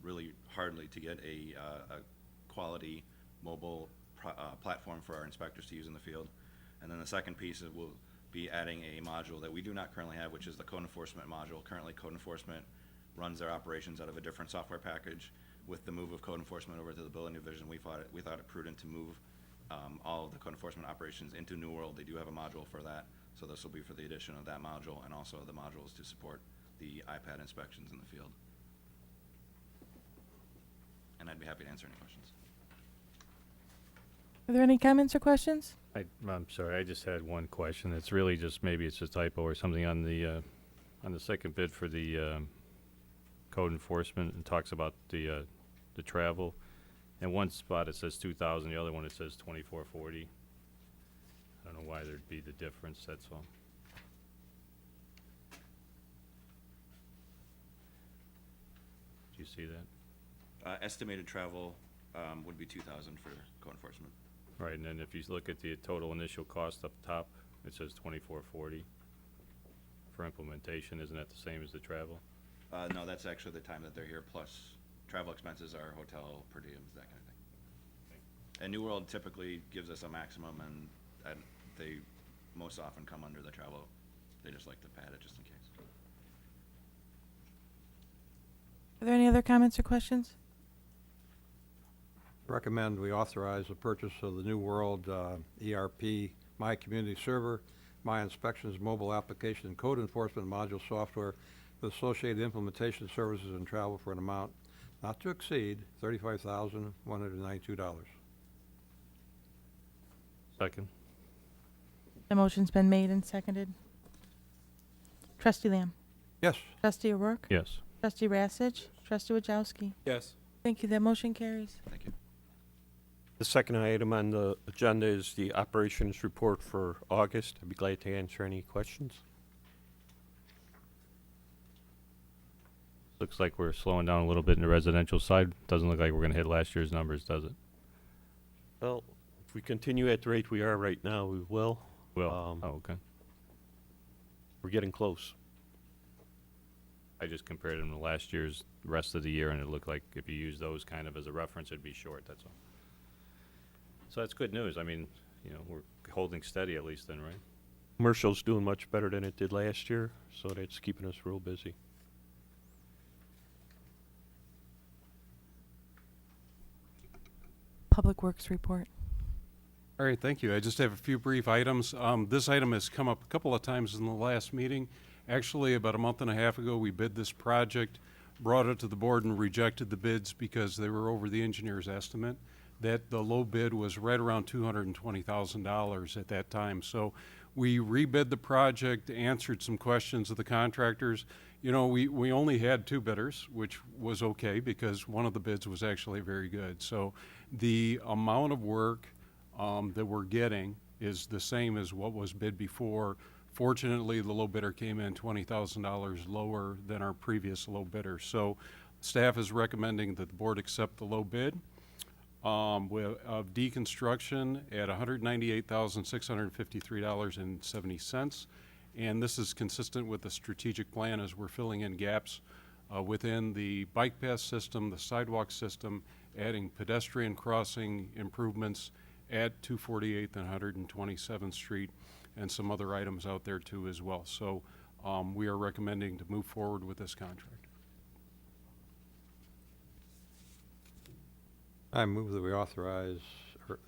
Speaker 13: really hardly to get a quality mobile platform for our inspectors to use in the field. And then the second piece is we'll be adding a module that we do not currently have, which is the code enforcement module. Currently, code enforcement runs their operations out of a different software package. With the move of code enforcement over to the building division, we thought it prudent to move all of the code enforcement operations into New World. They do have a module for that, so this will be for the addition of that module and also the modules to support the iPad inspections in the field. And I'd be happy to answer any questions.
Speaker 1: Are there any comments or questions?
Speaker 5: I'm sorry, I just had one question. It's really just, maybe it's a typo or something on the second bid for the code enforcement, and talks about the travel. In one spot it says 2,000, the other one it says 2,440. I don't know why there'd be the difference, that's all. Do you see that?
Speaker 13: Estimated travel would be 2,000 for code enforcement.
Speaker 5: Right, and then if you look at the total initial cost up top, it says 2,440 for implementation. Isn't that the same as the travel?
Speaker 13: No, that's actually the time that they're here, plus travel expenses are hotel, per diems, that kind of thing. And New World typically gives us a maximum, and they most often come under the travel. They just like to pad it just in case.
Speaker 1: Are there any other comments or questions?
Speaker 2: Recommend we authorize the purchase of the New World ERP, My Community Server, My Inspections mobile application, and code enforcement module software with associated implementation services and travel for an amount not to exceed $35,192.
Speaker 5: Second.
Speaker 1: The motion's been made and seconded. Trustee Lamb.
Speaker 2: Yes.
Speaker 1: Trustee O'Rourke.
Speaker 5: Yes.
Speaker 1: Trustee Rassich. Trustee Wajowski.
Speaker 12: Yes.
Speaker 1: Thank you. That motion carries.
Speaker 13: Thank you.
Speaker 15: The second item on the agenda is the operations report for August. I'd be glad to answer any questions.
Speaker 5: Looks like we're slowing down a little bit in the residential side. Doesn't look like we're gonna hit last year's numbers, does it?
Speaker 15: Well, if we continue at the rate we are right now, we will.
Speaker 5: Well, oh, okay.
Speaker 15: We're getting close.
Speaker 5: I just compared them to last year's rest of the year, and it looked like if you use those kind of as a reference, it'd be short, that's all. So that's good news. I mean, you know, we're holding steady at least then, right?
Speaker 15: Commercial's doing much better than it did last year, so that's keeping us real busy.
Speaker 1: Public Works report.
Speaker 4: All right, thank you. I just have a few brief items. This item has come up a couple of times in the last meeting. Actually, about a month and a half ago, we bid this project, brought it to the board and rejected the bids because they were over the engineer's estimate. That the low bid was right around $220,000 at that time. So we rebid the project, answered some questions of the contractors. You know, we only had 2 bidders, which was okay because one of the bids was actually very good. So the amount of work that we're getting is the same as what was bid before. Fortunately, the low bidder came in $20,000 lower than our previous low bidder. So staff is recommending that the board accept the low bid of deconstruction at $198,653.70. And this is consistent with the strategic plan as we're filling in gaps within the bike path system, the sidewalk system, adding pedestrian crossing improvements at 248th and 127th Street, and some other items out there too as well. So we are recommending to move forward with this contract.
Speaker 2: I move that we authorize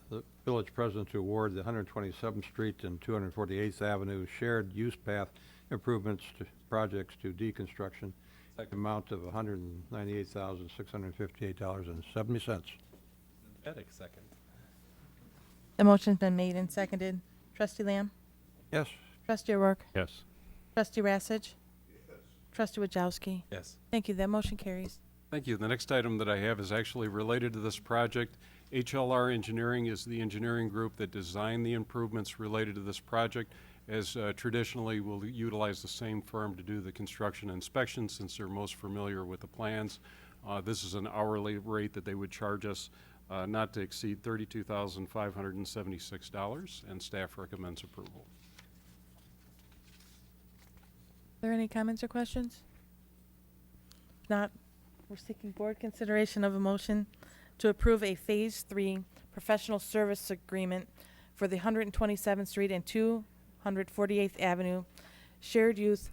Speaker 2: the village president to award the 127th Street and 248th Avenue shared use path improvements to projects to deconstruction, amount of $198,658.70.
Speaker 7: Pathetic second.
Speaker 1: The motion's been made and seconded. Trustee Lamb.
Speaker 2: Yes.
Speaker 1: Trustee O'Rourke.
Speaker 5: Yes.
Speaker 1: Trustee Rassich. Trustee Wajowski.
Speaker 7: Yes.
Speaker 1: Thank you. That motion carries.
Speaker 4: Thank you. The next item that I have is actually related to this project. HLR Engineering is the engineering group that designed the improvements related to this project. As traditionally, we'll utilize the same firm to do the construction inspection since they're most familiar with the plans. This is an hourly rate that they would charge us not to exceed $32,576, and staff recommends approval.
Speaker 1: Are there any comments or questions? If not, we're seeking board consideration of a motion to approve a Phase 3 professional service agreement for the 127th Street and 248th Avenue shared use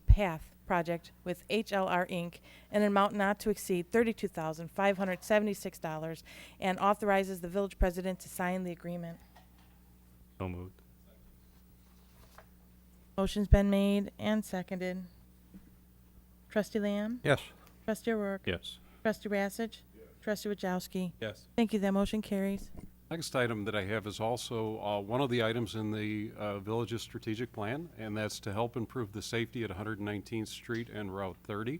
Speaker 1: path project with HLR Inc. in an amount not to exceed $32,576 and authorizes the village president to sign the agreement.
Speaker 5: So moved.
Speaker 1: Motion's been made and seconded. Trustee Lamb?
Speaker 2: Yes.
Speaker 1: Trustee O'Rourke?
Speaker 5: Yes.
Speaker 1: Trustee Rassich? Trustee Wajowski?
Speaker 7: Yes.
Speaker 1: Thank you. That motion carries.
Speaker 4: Next item that I have is also one of the items in the village's strategic plan, and that's to help improve the safety at 119th Street and Route 30.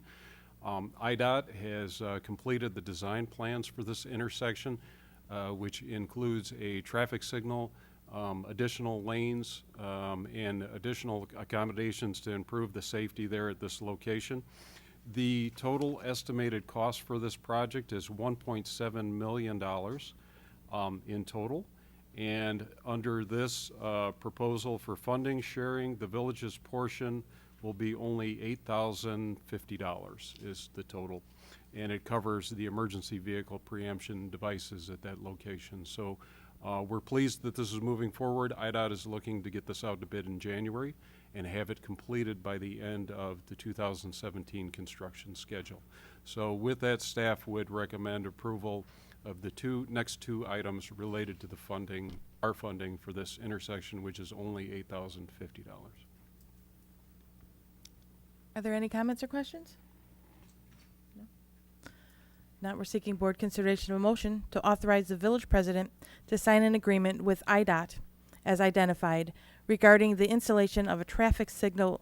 Speaker 4: IDOT has completed the design plans for this intersection, which includes a traffic signal, additional lanes, and additional accommodations to improve the safety there at this location. The total estimated cost for this project is $1.7 million in total. And under this proposal for funding sharing, the village's portion will be only $8,050 is the total. And it covers the emergency vehicle preemption devices at that location. So we're pleased that this is moving forward. IDOT is looking to get this out to bid in January and have it completed by the end of the 2017 construction schedule. So with that, staff would recommend approval of the next two items related to the funding, our funding for this intersection, which is only $8,050.
Speaker 1: Are there any comments or questions? No. Not, we're seeking board consideration of a motion to authorize the village president to sign an agreement with IDOT as identified regarding the installation of a traffic signal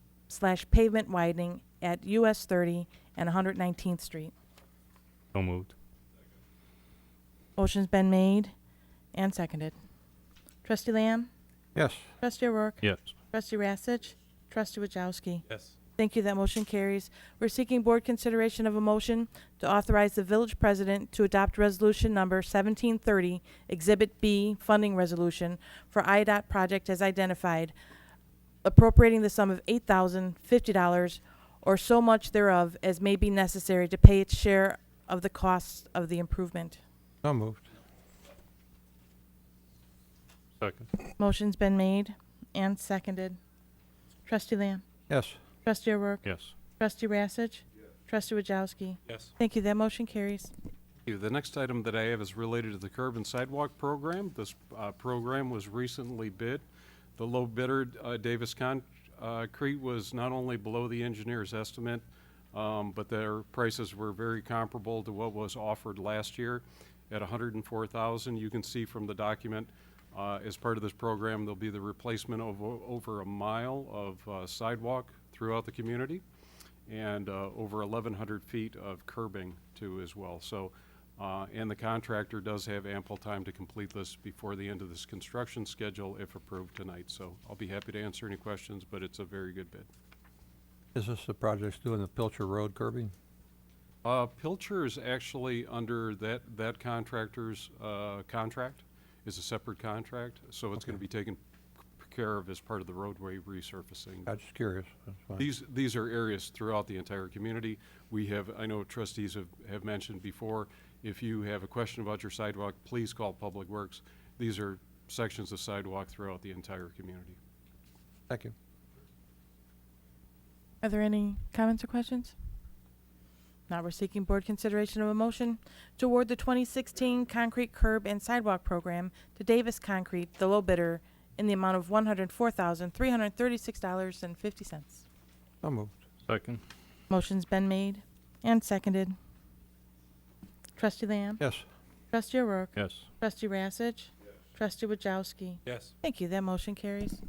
Speaker 1: / pavement widening at US 30 and 119th Street.
Speaker 5: So moved.
Speaker 1: Motion's been made and seconded. Trustee Lamb?
Speaker 2: Yes.
Speaker 1: Trustee O'Rourke?
Speaker 5: Yes.
Speaker 1: Trustee Rassich? Trustee Wajowski?
Speaker 7: Yes.
Speaker 1: Thank you. That motion carries. We're seeking board consideration of a motion to authorize the village president to adopt resolution number 1730, Exhibit B, funding resolution for IDOT project as identified, appropriating the sum of $8,050 or so much thereof as may be necessary to pay its share of the costs of the improvement.
Speaker 2: So moved.
Speaker 5: Second.
Speaker 1: Motion's been made and seconded. Trustee Lamb?
Speaker 2: Yes.
Speaker 1: Trustee O'Rourke?
Speaker 5: Yes.
Speaker 1: Trustee Rassich? Trustee Wajowski?
Speaker 7: Yes.
Speaker 1: Thank you. That motion carries.
Speaker 4: The next item that I have is related to the curb and sidewalk program. This program was recently bid. The low bidder, Davis Concrete, was not only below the engineer's estimate, but their prices were very comparable to what was offered last year at $104,000. You can see from the document, as part of this program, there'll be the replacement of over a mile of sidewalk throughout the community and over 1,100 feet of curbing too as well. So, and the contractor does have ample time to complete this before the end of this construction schedule if approved tonight. So I'll be happy to answer any questions, but it's a very good bid.
Speaker 2: Is this the project doing the Pilcher Road curbing?
Speaker 4: Pilcher is actually under that contractor's contract, is a separate contract, so it's going to be taken care of as part of the roadway resurfacing.
Speaker 2: I'm just curious. That's fine.
Speaker 4: These are areas throughout the entire community. We have, I know trustees have mentioned before, if you have a question about your sidewalk, please call Public Works. These are sections of sidewalk throughout the entire community.
Speaker 2: Thank you.
Speaker 1: Are there any comments or questions? Now we're seeking board consideration of a motion to award the 2016 concrete curb and sidewalk program to Davis Concrete, the low bidder, in the amount of $104,336.50.
Speaker 2: So moved.
Speaker 5: Second.
Speaker 1: Motion's been made and seconded. Trustee Lamb?
Speaker 2: Yes.
Speaker 1: Trustee O'Rourke?
Speaker 5: Yes.
Speaker 1: Trustee Rassich? Trustee Wajowski?
Speaker 7: Yes.
Speaker 1: Thank you. That motion carries.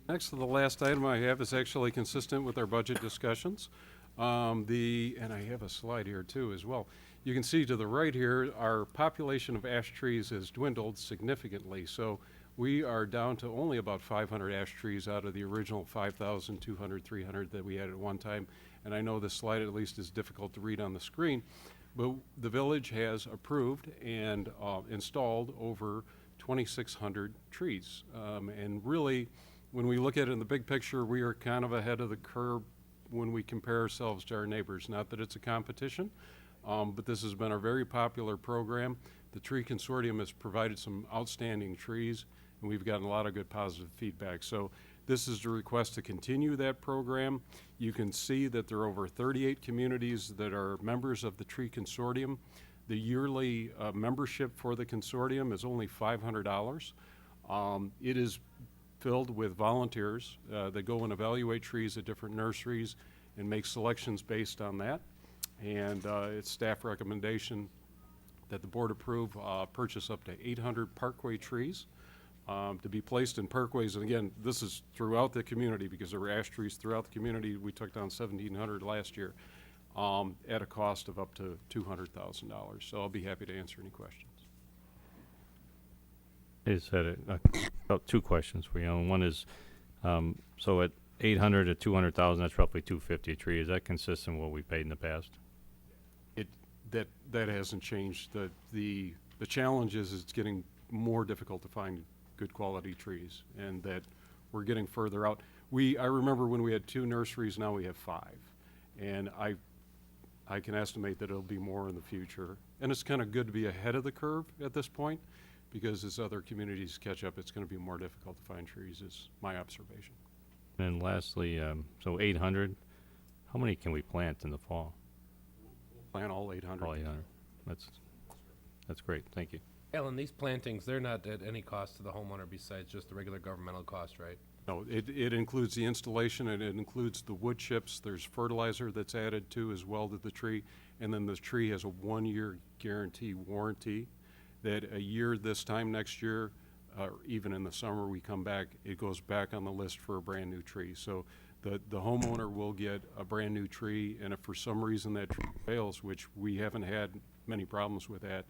Speaker 4: Next to the last item I have is actually consistent with our budget discussions. And I have a slide here too as well. You can see to the right here, our population of ash trees has dwindled significantly. So we are down to only about 500 ash trees out of the original 5,200, 300 that we had at one time. And I know this slide at least is difficult to read on the screen, but the village has approved and installed over 2,600 trees. And really, when we look at it in the big picture, we are kind of ahead of the curve when we compare ourselves to our neighbors. Not that it's a competition, but this has been a very popular program. The Tree Consortium has provided some outstanding trees, and we've gotten a lot of good positive feedback. So this is the request to continue that program. You can see that there are over 38 communities that are members of the Tree Consortium. The yearly membership for the consortium is only $500. It is filled with volunteers that go and evaluate trees at different nurseries and make selections based on that. And it's staff recommendation that the board approve purchase up to 800 parkway trees to be placed in parkways. And again, this is throughout the community because there were ash trees throughout the community. We took down 1,700 last year at a cost of up to $200,000. So I'll be happy to answer any questions.
Speaker 5: I just had about two questions for you. One is, so at 800 to 200,000, that's roughly 250 a tree. Is that consistent with what we paid in the past?
Speaker 4: That hasn't changed. The challenge is it's getting more difficult to find good quality trees, and that we're getting further out. I remember when we had 2 nurseries, now we have 5, and I can estimate that it'll be more in the future. And it's kind of good to be ahead of the curve at this point, because as other communities catch up, it's going to be more difficult to find trees, is my observation.
Speaker 5: And lastly, so 800, how many can we plant in the fall?
Speaker 4: Plant all 800.
Speaker 5: All 800. That's great. Thank you.
Speaker 7: Alan, these plantings, they're not at any cost to the homeowner besides just the regular governmental cost, right?
Speaker 4: No, it includes the installation, and it includes the wood chips. There's fertilizer that's added to as well to the tree, and then the tree has a 1-year guarantee warranty that a year this time next year, even in the summer, we come back, it goes back on the list for a brand-new tree. So the homeowner will get a brand-new tree, and if for some reason that tree fails, which we haven't had many problems with that,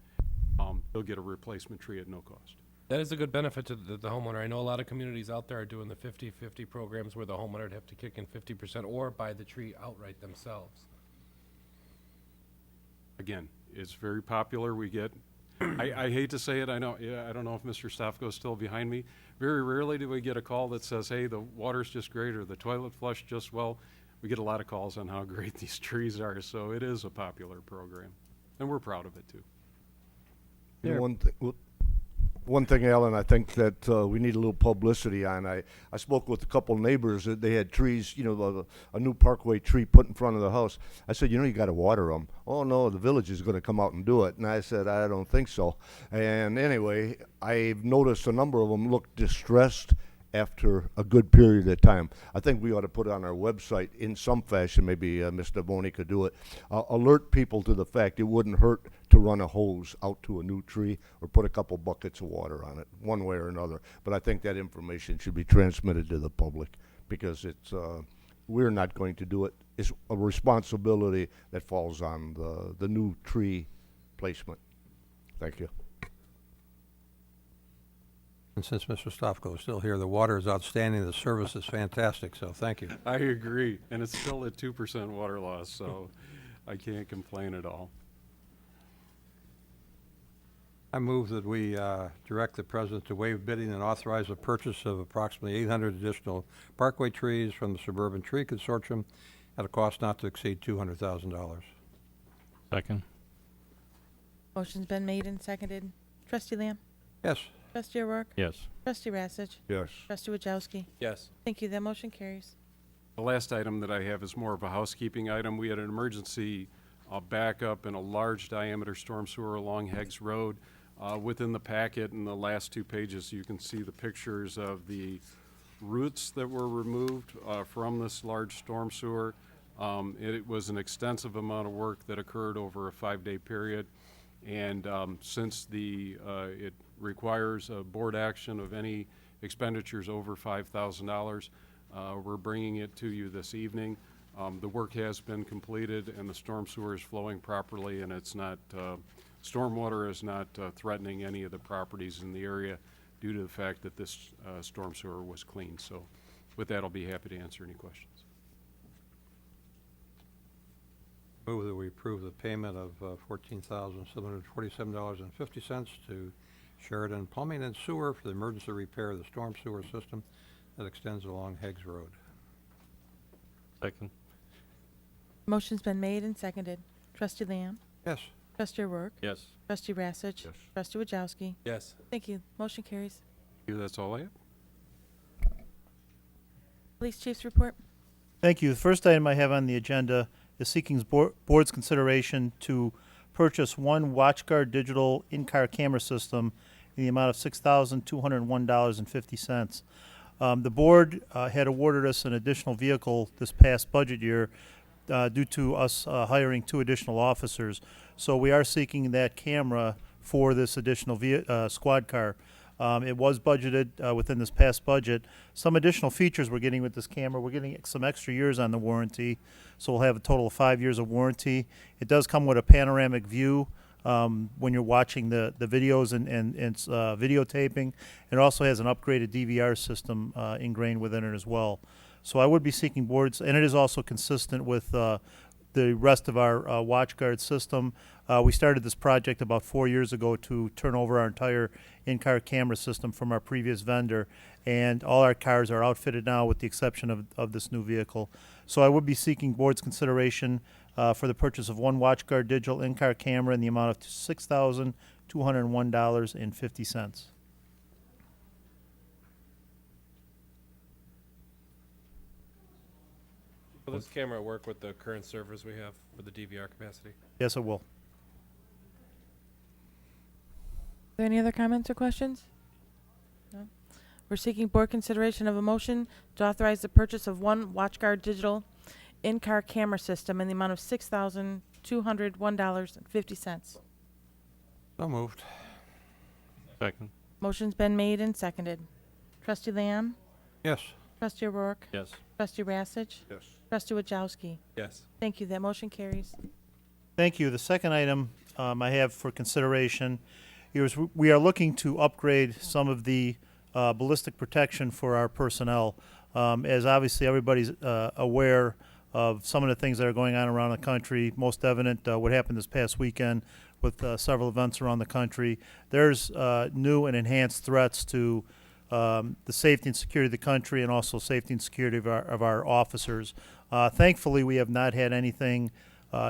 Speaker 4: they'll get a replacement tree at no cost.
Speaker 7: That is a good benefit to the homeowner. I know a lot of communities out there are doing the 50-50 programs where the homeowner would have to kick in 50% or buy the tree outright themselves.
Speaker 4: Again, it's very popular. We get, I hate to say it, I know, I don't know if Mr. Stofko's still behind me. Very rarely do we get a call that says, hey, the water's just great or the toilet flushed just well. We get a lot of calls on how great these trees are, so it is a popular program, and we're proud of it too.
Speaker 9: You know, one thing, Alan, I think that we need a little publicity on. I spoke with a couple neighbors that they had trees, you know, a new Parkway tree put in front of the house. I said, you know, you got to water them. Oh, no, the village is going to come out and do it. And I said, I don't think so. And anyway, I've noticed a number of them look distressed after a good period of time. I think we ought to put it on our website in some fashion, maybe Mr. Boney could do it, alert people to the fact it wouldn't hurt to run a hose out to a new tree or put a couple buckets of water on it, one way or another. But I think that information should be transmitted to the public because it's, we're not going to do it. It's a responsibility that falls on the new tree placement. Thank you.
Speaker 2: And since Mr. Stofko is still here, the water is outstanding, the service is fantastic, so thank you.
Speaker 4: I agree, and it's still at 2% water loss, so I can't complain at all.
Speaker 2: I move that we direct the president to waive bidding and authorize the purchase of approximately 800 additional Parkway trees from the Suburban Tree Consortium at a cost not to exceed $200,000.
Speaker 5: Second.
Speaker 1: Motion's been made and seconded. Trustee Lamb?
Speaker 2: Yes.
Speaker 1: Trustee O'Rourke?
Speaker 5: Yes.
Speaker 1: Trustee Rassich?
Speaker 9: Yes.
Speaker 1: Trustee Wajowski?
Speaker 7: Yes.
Speaker 1: Thank you. That motion carries.
Speaker 4: The last item that I have is more of a housekeeping item. We had an emergency backup in a large diameter storm sewer along Heggs Road. Within the packet in the last 2 pages, you can see the pictures of the roots that were removed from this large storm sewer. It was an extensive amount of work that occurred over a 5-day period. And since it requires a board action of any expenditures over $5,000, we're bringing it to you this evening. The work has been completed and the storm sewer is flowing properly, and it's not, stormwater is not threatening any of the properties in the area due to the fact that this storm sewer was cleaned. So with that, I'll be happy to answer any questions.
Speaker 2: Move that we approve the payment of $14,747.50 to Sheridan Plumbing and Sewer for the emergency repair of the storm sewer system that extends along Heggs Road.
Speaker 5: Second.
Speaker 1: Motion's been made and seconded. Trustee Lamb?
Speaker 2: Yes.
Speaker 1: Trustee O'Rourke?
Speaker 5: Yes.
Speaker 1: Trustee Rassich?
Speaker 9: Yes.
Speaker 1: Trustee Wajowski?
Speaker 7: Yes.
Speaker 1: Thank you. Motion carries.
Speaker 4: That's all I have.
Speaker 1: Police Chief's report.
Speaker 16: Thank you. The first item I have on the agenda is seeking board's consideration to purchase one WatchGuard digital in-car camera system in the amount of $6,201.50. The board had awarded us an additional vehicle this past budget year due to us hiring 2 additional officers. So we are seeking that camera for this additional squad car. It was budgeted within this past budget. Some additional features we're getting with this camera. We're getting some extra years on the warranty, so we'll have a total of 5 years of warranty. It does come with a panoramic view when you're watching the videos and videotaping. It also has an upgraded DVR system ingrained within it as well. So I would be seeking boards, and it is also consistent with the rest of our WatchGuard system. We started this project about 4 years ago to turn over our entire in-car camera system from our previous vendor, and all our cars are outfitted now with the exception of this new vehicle. So I would be seeking board's consideration for the purchase of one WatchGuard digital in-car camera in the amount of $6,201.50.
Speaker 7: Will this camera work with the current servers we have for the DVR capacity?
Speaker 16: Yes, it will.
Speaker 1: Are there any other comments or questions? No. We're seeking board consideration of a motion to authorize the purchase of one WatchGuard digital in-car camera system in the amount of $6,201.50.
Speaker 2: So moved.
Speaker 5: Second.
Speaker 1: Motion's been made and seconded. Trustee Lamb?
Speaker 2: Yes.
Speaker 1: Trustee O'Rourke?
Speaker 5: Yes.
Speaker 1: Trustee Rassich?
Speaker 12: Yes.
Speaker 1: Trustee Wajowski?
Speaker 7: Yes.
Speaker 1: Thank you. That motion carries.
Speaker 16: Thank you. The second item I have for consideration is we are looking to upgrade some of the ballistic protection for our personnel. As obviously everybody's aware of some of the things that are going on around the country, most evident what happened this past weekend with several events around the country. There's new and enhanced threats to the safety and security of the country and also safety and security of our officers. Thankfully, we have not had anything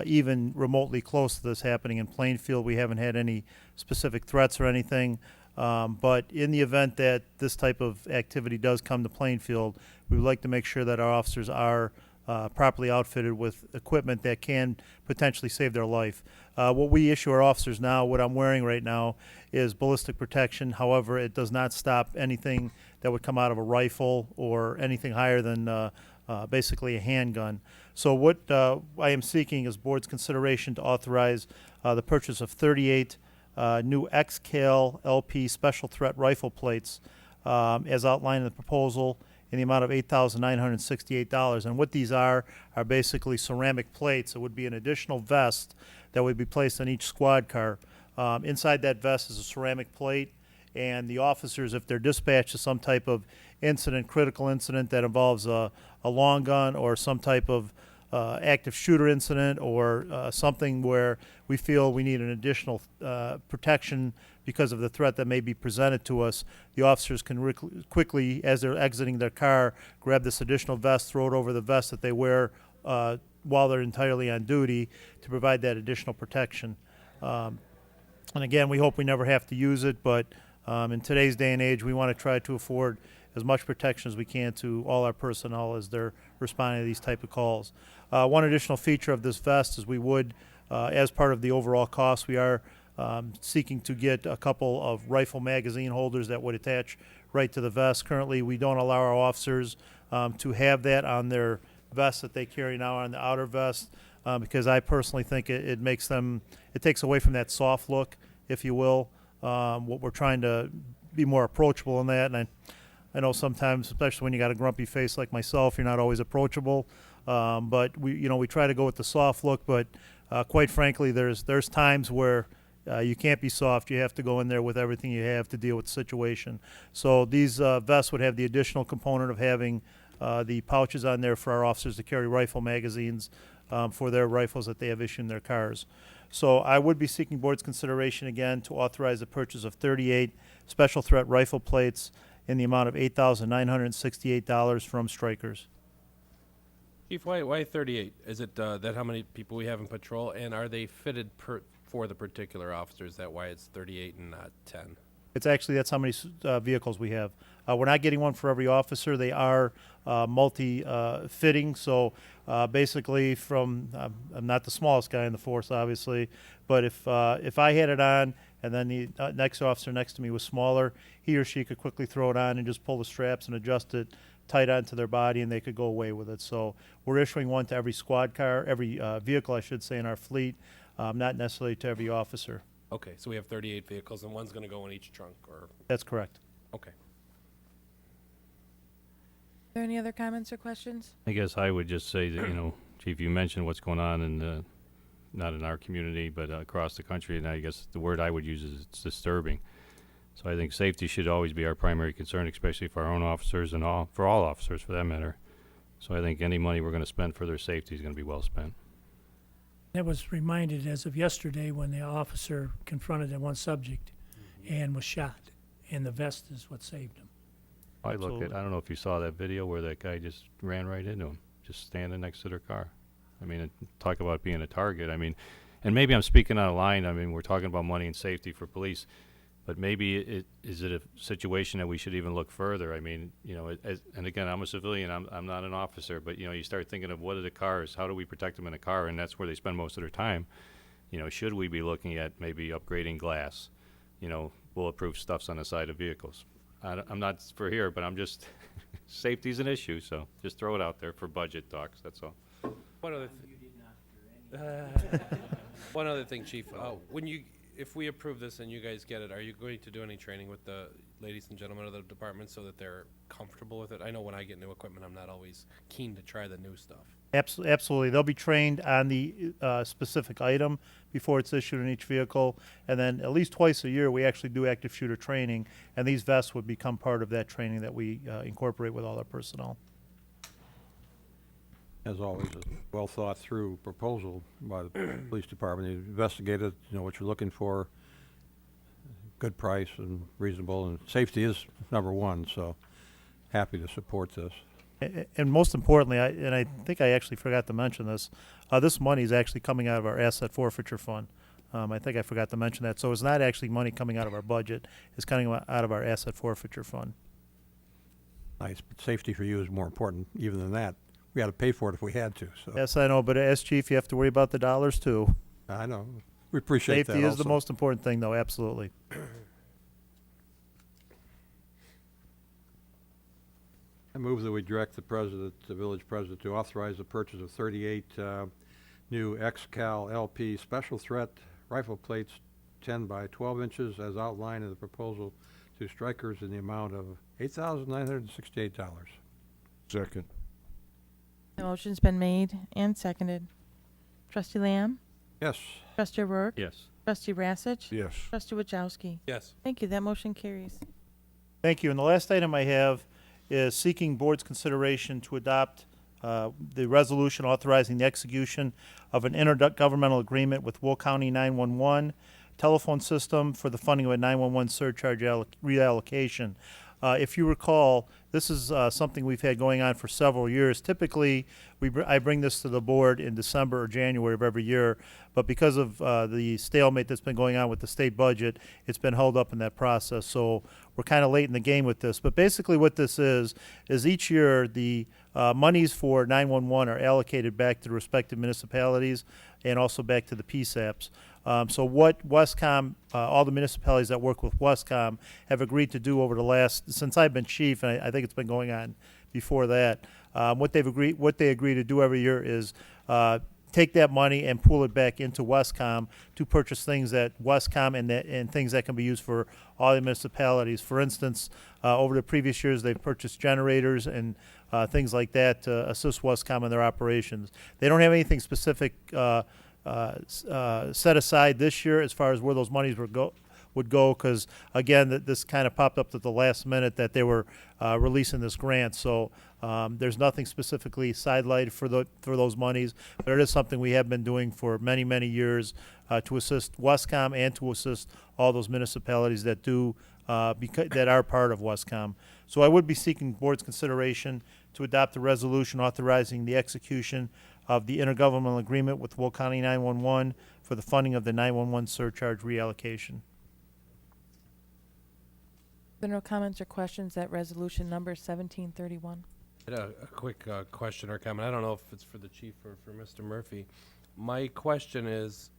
Speaker 16: even remotely close to this happening in Plainfield. We haven't had any specific threats or anything. But in the event that this type of activity does come to Plainfield, we would like to make sure that our officers are properly outfitted with equipment that can potentially save their life. What we issue our officers now, what I'm wearing right now, is ballistic protection. However, it does not stop anything that would come out of a rifle or anything higher than basically a handgun. So what I am seeking is board's consideration to authorize the purchase of 38 new XCAL LP special threat rifle plates as outlined in the proposal in the amount of $8,968. And what these are basically ceramic plates. It would be an additional vest that would be placed on each squad car. Inside that vest is a ceramic plate, and the officers, if they're dispatched to some type of incident, critical incident that involves a long gun or some type of active shooter incident or something where we feel we need an additional protection because of the threat that may be presented to us, the officers can quickly, as they're exiting their car, grab this additional vest, throw it over the vest that they wear while they're entirely on duty to provide that additional protection. And again, we hope we never have to use it, but in today's day and age, we want to try to afford as much protection as we can to all our personnel as they're responding to these type of calls. One additional feature of this vest is we would, as part of the overall cost, we are seeking to get a couple of rifle magazine holders that would attach right to the vest. Currently, we don't allow our officers to have that on their vest that they carry now on the outer vest because I personally think it makes them, it takes away from that soft look, if you will. What we're trying to be more approachable in that, and I know sometimes, especially when you got a grumpy face like myself, you're not always approachable. But we try to go with the soft look. But quite frankly, there's times where you can't be soft. You have to go in there with everything you have to deal with the situation. So these vests would have the additional component of having the pouches on there for our officers to carry rifle magazines for their rifles that they have issued in their cars. So I would be seeking board's consideration again to authorize the purchase of 38 special threat rifle plates in the amount of $8,968 from Strikers.
Speaker 7: Chief, why 38? Is it that how many people we have in patrol, and are they fitted for the particular officers? Is that why it's 38 and not 10?
Speaker 16: It's actually, that's how many vehicles we have. We're not getting one for every officer. They are multi-fitting. So basically from, I'm not the smallest guy in the force, obviously, but if I had it on and then the next officer next to me was smaller, he or she could quickly throw it on and just pull the straps and adjust it tight onto their body, and they could go away with it. So we're issuing one to every squad car, every vehicle, I should say, in our fleet, not necessarily to every officer.
Speaker 7: Okay, so we have 38 vehicles, and one's going to go in each trunk, or?
Speaker 16: That's correct.
Speaker 7: Okay.
Speaker 1: Are there any other comments or questions?
Speaker 5: I guess I would just say that, Chief, you mentioned what's going on in not in our community, but across the country, and I guess the word I would use is it's disturbing. So I think safety should always be our primary concern, especially for our own officers and for all officers for that matter. So I think any money we're going to spend for their safety is going to be well spent.
Speaker 3: That was reminded as of yesterday when the officer confronted that one subject and was shot, and the vest is what saved him.
Speaker 5: I don't know if you saw that video where that guy just ran right into him, just standing next to their car. I mean, talk about being a target. I mean, and maybe I'm speaking out of line. I mean, we're talking about money and safety for police, but maybe is it a situation that we should even look further? I mean, and again, I'm a civilian. I'm not an officer, but you start thinking of what are the cars? How do we protect them in a car? And that's where they spend most of their time. Should we be looking at maybe upgrading glass? Bulletproof stuffs on the side of vehicles. I'm not for here, but I'm just safety's an issue, so just throw it out there for budget talks. That's all.
Speaker 7: One other thing, Chief. When you if we approve this and you guys get it, are you going to do any training with the ladies and gentlemen of the department so that they're comfortable with it? I know when I get new equipment, I'm not always keen to try the new stuff.
Speaker 16: Absolutely. They'll be trained on the specific item before it's issued in each vehicle. And then at least twice a year, we actually do active shooter training. And these vests would become part of that training that we incorporate with all our personnel.
Speaker 2: As always, a well-thought-through proposal by the police department. You investigated, what you're looking for, good price and reasonable, and safety is number one, so happy to support this.
Speaker 16: And most importantly, I think I actually forgot to mention this, this money is actually coming out of our asset forfeiture fund. I think I forgot to mention that. So it's not actually money coming out of our budget. It's coming out of our asset forfeiture fund.
Speaker 2: Nice, but safety for you is more important even than that. We had to pay for it if we had to, so.
Speaker 16: Yes, I know, but as chief, you have to worry about the dollars too.
Speaker 2: I know. We appreciate that
Speaker 16: Safety is the
Speaker 2: also.
Speaker 16: most important thing, though, absolutely.
Speaker 2: I move that we direct the village president, to authorize the purchase of 38 new XCal LP special threat rifle plates 10 by 12 inches as outlined in the proposal to strikers in the amount of $8,968.
Speaker 9: Second.
Speaker 1: The motion's been made and seconded. Trustee Lamb?
Speaker 2: Yes.
Speaker 1: Trustee O'Rourke?
Speaker 5: Yes.
Speaker 1: Trustee Rassich?
Speaker 9: Yes.
Speaker 1: Trustee Wachowski?
Speaker 7: Yes.
Speaker 1: Thank you. That motion carries.
Speaker 16: Thank you. And the last item I have is seeking board's consideration to adopt the resolution authorizing the execution of an intergovernmental agreement with Will County 911 telephone system for the funding of a 911 surcharge reallocation. If you recall, this is something we've had going on for several years. Typically, I bring this to the board in December or January of every year, but because of the stalemate that's been going on with the state budget, it's been held up in that process. So we're kind of late in the game with this. But basically what this is each year the monies for 911 are allocated back to the respective municipalities and also back to the PSAPs. So what Westcom, all the municipalities that work with Westcom have agreed to do over the since I've been chief, and I think it's been going on before that, what they agree to do every year is take that money and pool it back into Westcom to purchase things that Westcom and things that can be used for all the municipalities. For instance, over the previous years, they've purchased generators and things like that to assist Westcom in their operations. They don't have anything specific set aside this year as far as where those monies would go, because again, this kind of popped up at the last minute that they were releasing this grant. So there's nothing specifically sidelighted for those monies, but it is something we have been doing for many, many years to assist Westcom and to assist all those municipalities that that are part of Westcom. So I would be seeking board's consideration to adopt a resolution authorizing the execution of the intergovernmental agreement with Will County 911 for the funding of the 911 surcharge reallocation.
Speaker 1: There are no comments or questions at resolution number 1731.
Speaker 7: I had a quick question or comment. I don't know if it's for the chief or for Mr. Murphy. My question is,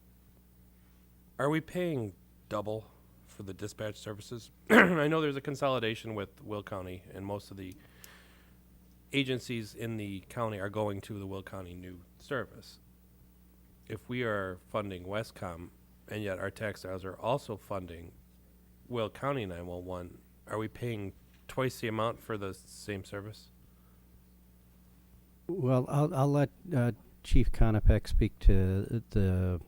Speaker 7: are we paying double for the dispatch services? I know there's a consolidation with Will County, and most of the agencies in the county are going to the Will County new service. If we are funding Westcom, and yet our tax dollars are also funding Will County 911, are we paying twice the amount for the same service?
Speaker 6: Well, I'll let Chief Konopek speak to the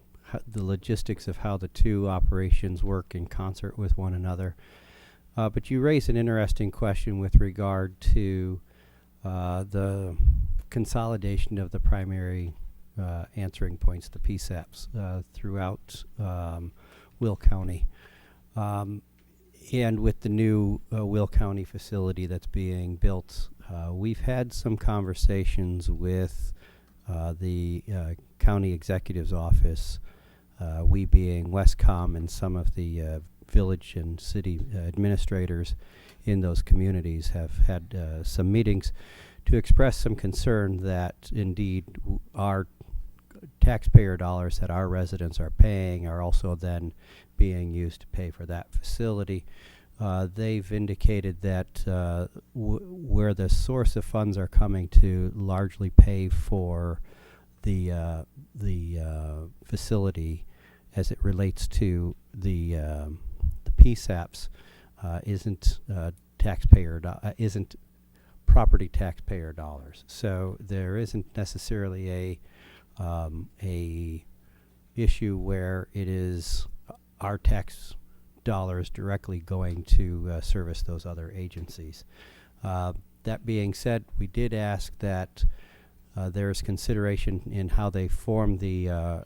Speaker 6: logistics of how the two operations work in concert with one another. But you raise an interesting question with regard to the consolidation of the primary answering points, the PSAPs, throughout Will County. And with the new Will County facility that's being built, we've had some conversations with the county executive's office, we being Westcom and some of the village and city administrators in those communities have had some meetings to express some concern that indeed our taxpayer dollars that our residents are paying are also then being used to pay for that facility. They've indicated that where the source of funds are coming to largely pay for the facility as it relates to the PSAPs isn't isn't property taxpayer dollars. So there isn't necessarily a issue where it is our tax dollars directly going to service those other agencies. That being said, we did ask that there's consideration in how they form the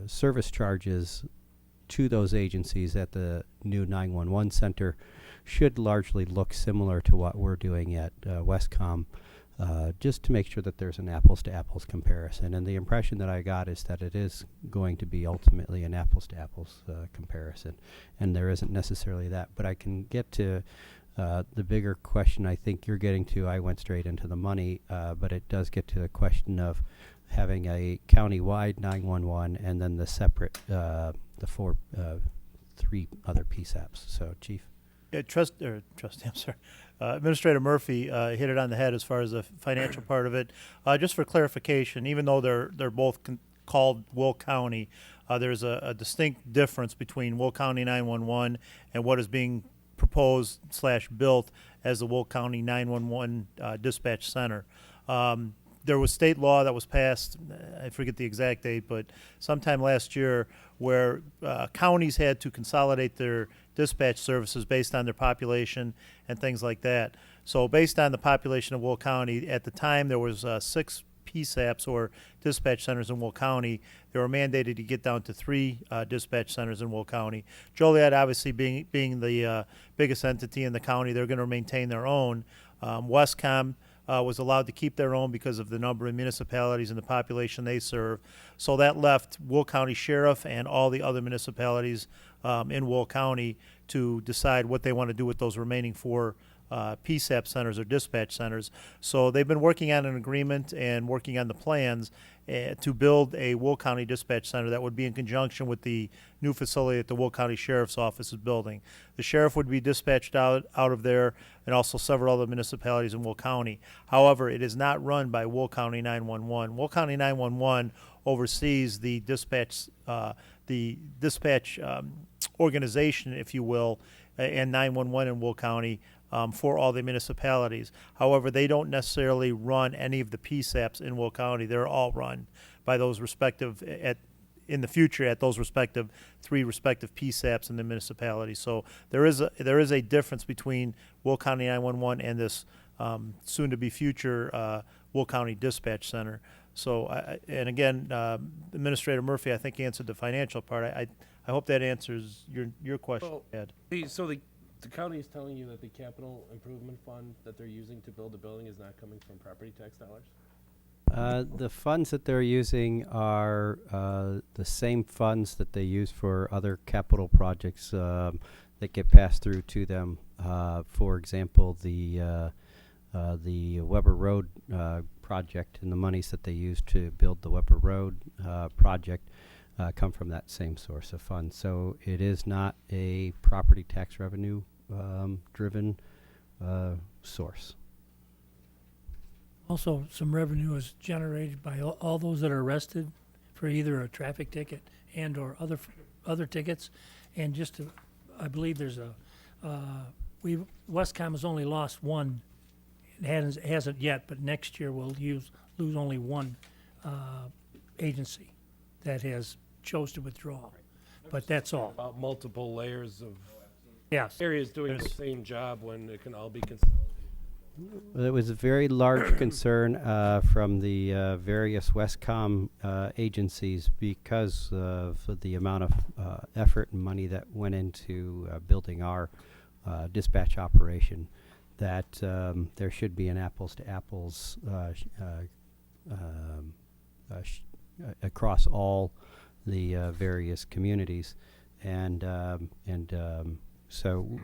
Speaker 6: service charges to those agencies at the new 911 center should largely look similar to what we're doing at Westcom, just to make sure that there's an apples-to-apples comparison. And the impression that I got is that it is going to be ultimately an apples-to-apples comparison, and there isn't necessarily that. But I can get to the bigger question I think you're getting to. I went straight into the money, but it does get to the question of having a county-wide 911 and then the separate, the three other PSAPs. So, Chief.
Speaker 16: Yeah, I'm sorry. Administrator Murphy hit it on the head as far as the financial part of it. Just for clarification, even though they're both called Will County, there's a distinct difference between Will County 911 and what is being proposed / built as the Will County 911 dispatch center. There was state law that was passed, I forget the exact date, but sometime last year, where counties had to consolidate their dispatch services based on their population and things like that. So based on the population of Will County, at the time there was 6 PSAPs or dispatch centers in Will County. They were mandated to get down to 3 dispatch centers in Will County. Joliet, obviously being the biggest entity in the county, they're going to maintain their own. Westcom was allowed to keep their own because of the number of municipalities and the population they serve. So that left Will County Sheriff and all the other municipalities in Will County to decide what they want to do with those remaining 4 PSAP centers or dispatch centers. So they've been working on an agreement and working on the plans to build a Will County dispatch center that would be in conjunction with the new facility that the Will County Sheriff's Office is building. The sheriff would be dispatched out of there, and also several other municipalities in Will County. However, it is not run by Will County 911. Will County 911 oversees the dispatch organization, if you will, and 911 in Will County for all the municipalities. However, they don't necessarily run any of the PSAPs in Will County. They're all run by those respective, in the future, at those respective 3 respective PSAPs in the municipality. So there is a difference between Will County 911 and this soon-to-be future Will County Dispatch Center. So, and again, Administrator Murphy, I think, answered the financial part. I hope that answers your question, Ed.
Speaker 7: So the county is telling you that the capital improvement fund that they're using to build the building is not coming from property tax dollars?
Speaker 6: The funds that they're using are the same funds that they use for other capital projects that get passed through to them. For example, the Weber Road project and the monies that they use to build the Weber Road project come from that same source of funds. So it is not a property tax revenue driven source.
Speaker 3: Also, some revenue is generated by all those that are arrested for either a traffic ticket and or other tickets. And just to, I believe there's Westcom has only lost 1. It hasn't yet, but next year we'll lose only 1 agency that has chose to withdraw. But that's all.
Speaker 7: About multiple layers of
Speaker 3: Yes.
Speaker 7: areas doing the
Speaker 3: There's-
Speaker 7: same job when it can all be consolidated.
Speaker 6: Well, it was a very large concern from the various Westcom agencies because of the amount of effort and money that went into building our dispatch operation, that there should be an apples-to-apples across all the various communities. And so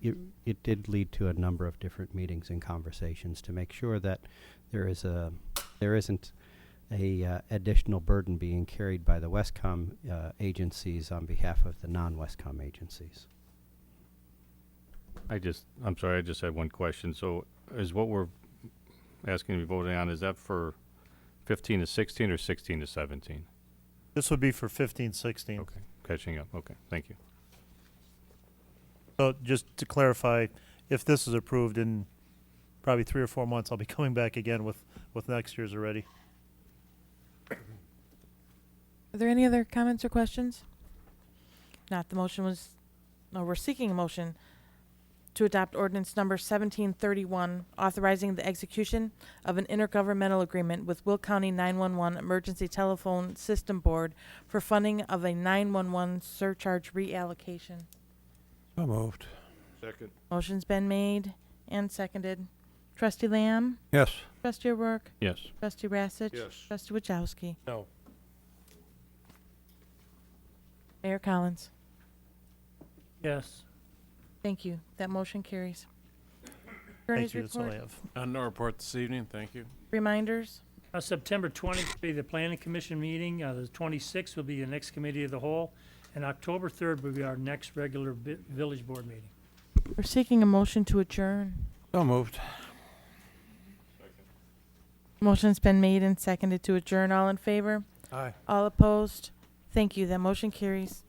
Speaker 6: it did lead to a number of different meetings and conversations to make sure that there isn't a additional burden being carried by the Westcom agencies on behalf of the non-Westcom agencies.
Speaker 5: I'm sorry, I just had one question. So is what we're asking to be voting on, is that for 15 to 16 or 16 to 17?
Speaker 16: This would be for 15, 16.
Speaker 5: Okay, catching up, okay, thank you.
Speaker 16: So just to clarify, if this is approved in probably 3 or 4 months, I'll be coming back again with next year's already.
Speaker 1: Are there any other comments or questions? Not, the motion was, no, we're seeking a motion to adopt ordinance number 1731, authorizing the execution of an intergovernmental agreement with Will County 911 Emergency Telephone System Board for funding of a 911 surcharge reallocation.
Speaker 2: So moved.
Speaker 12: Second.
Speaker 1: Motion's been made and seconded. Trustee Lamb?
Speaker 2: Yes.
Speaker 1: Trustee O'Rourke?
Speaker 5: Yes.
Speaker 1: Trustee Rassich?
Speaker 12: Yes.
Speaker 1: Trustee Wachowski?
Speaker 12: No.
Speaker 1: Mayor Collins?
Speaker 3: Yes.
Speaker 1: Thank you. That motion carries.
Speaker 16: Thank
Speaker 1: Attorney's
Speaker 16: you, that's all I
Speaker 1: report.
Speaker 16: have.
Speaker 12: No report this evening, thank you.
Speaker 1: Reminders?
Speaker 3: September 20th will be the planning commission meeting. The 26th will be the next committee of the whole. And October 3rd will be our next regular village board meeting.
Speaker 1: We're seeking a motion to adjourn.
Speaker 2: So moved.
Speaker 1: Motion's been made and seconded to adjourn. All in favor?
Speaker 2: Aye.
Speaker 1: All opposed? Thank you. That motion carries.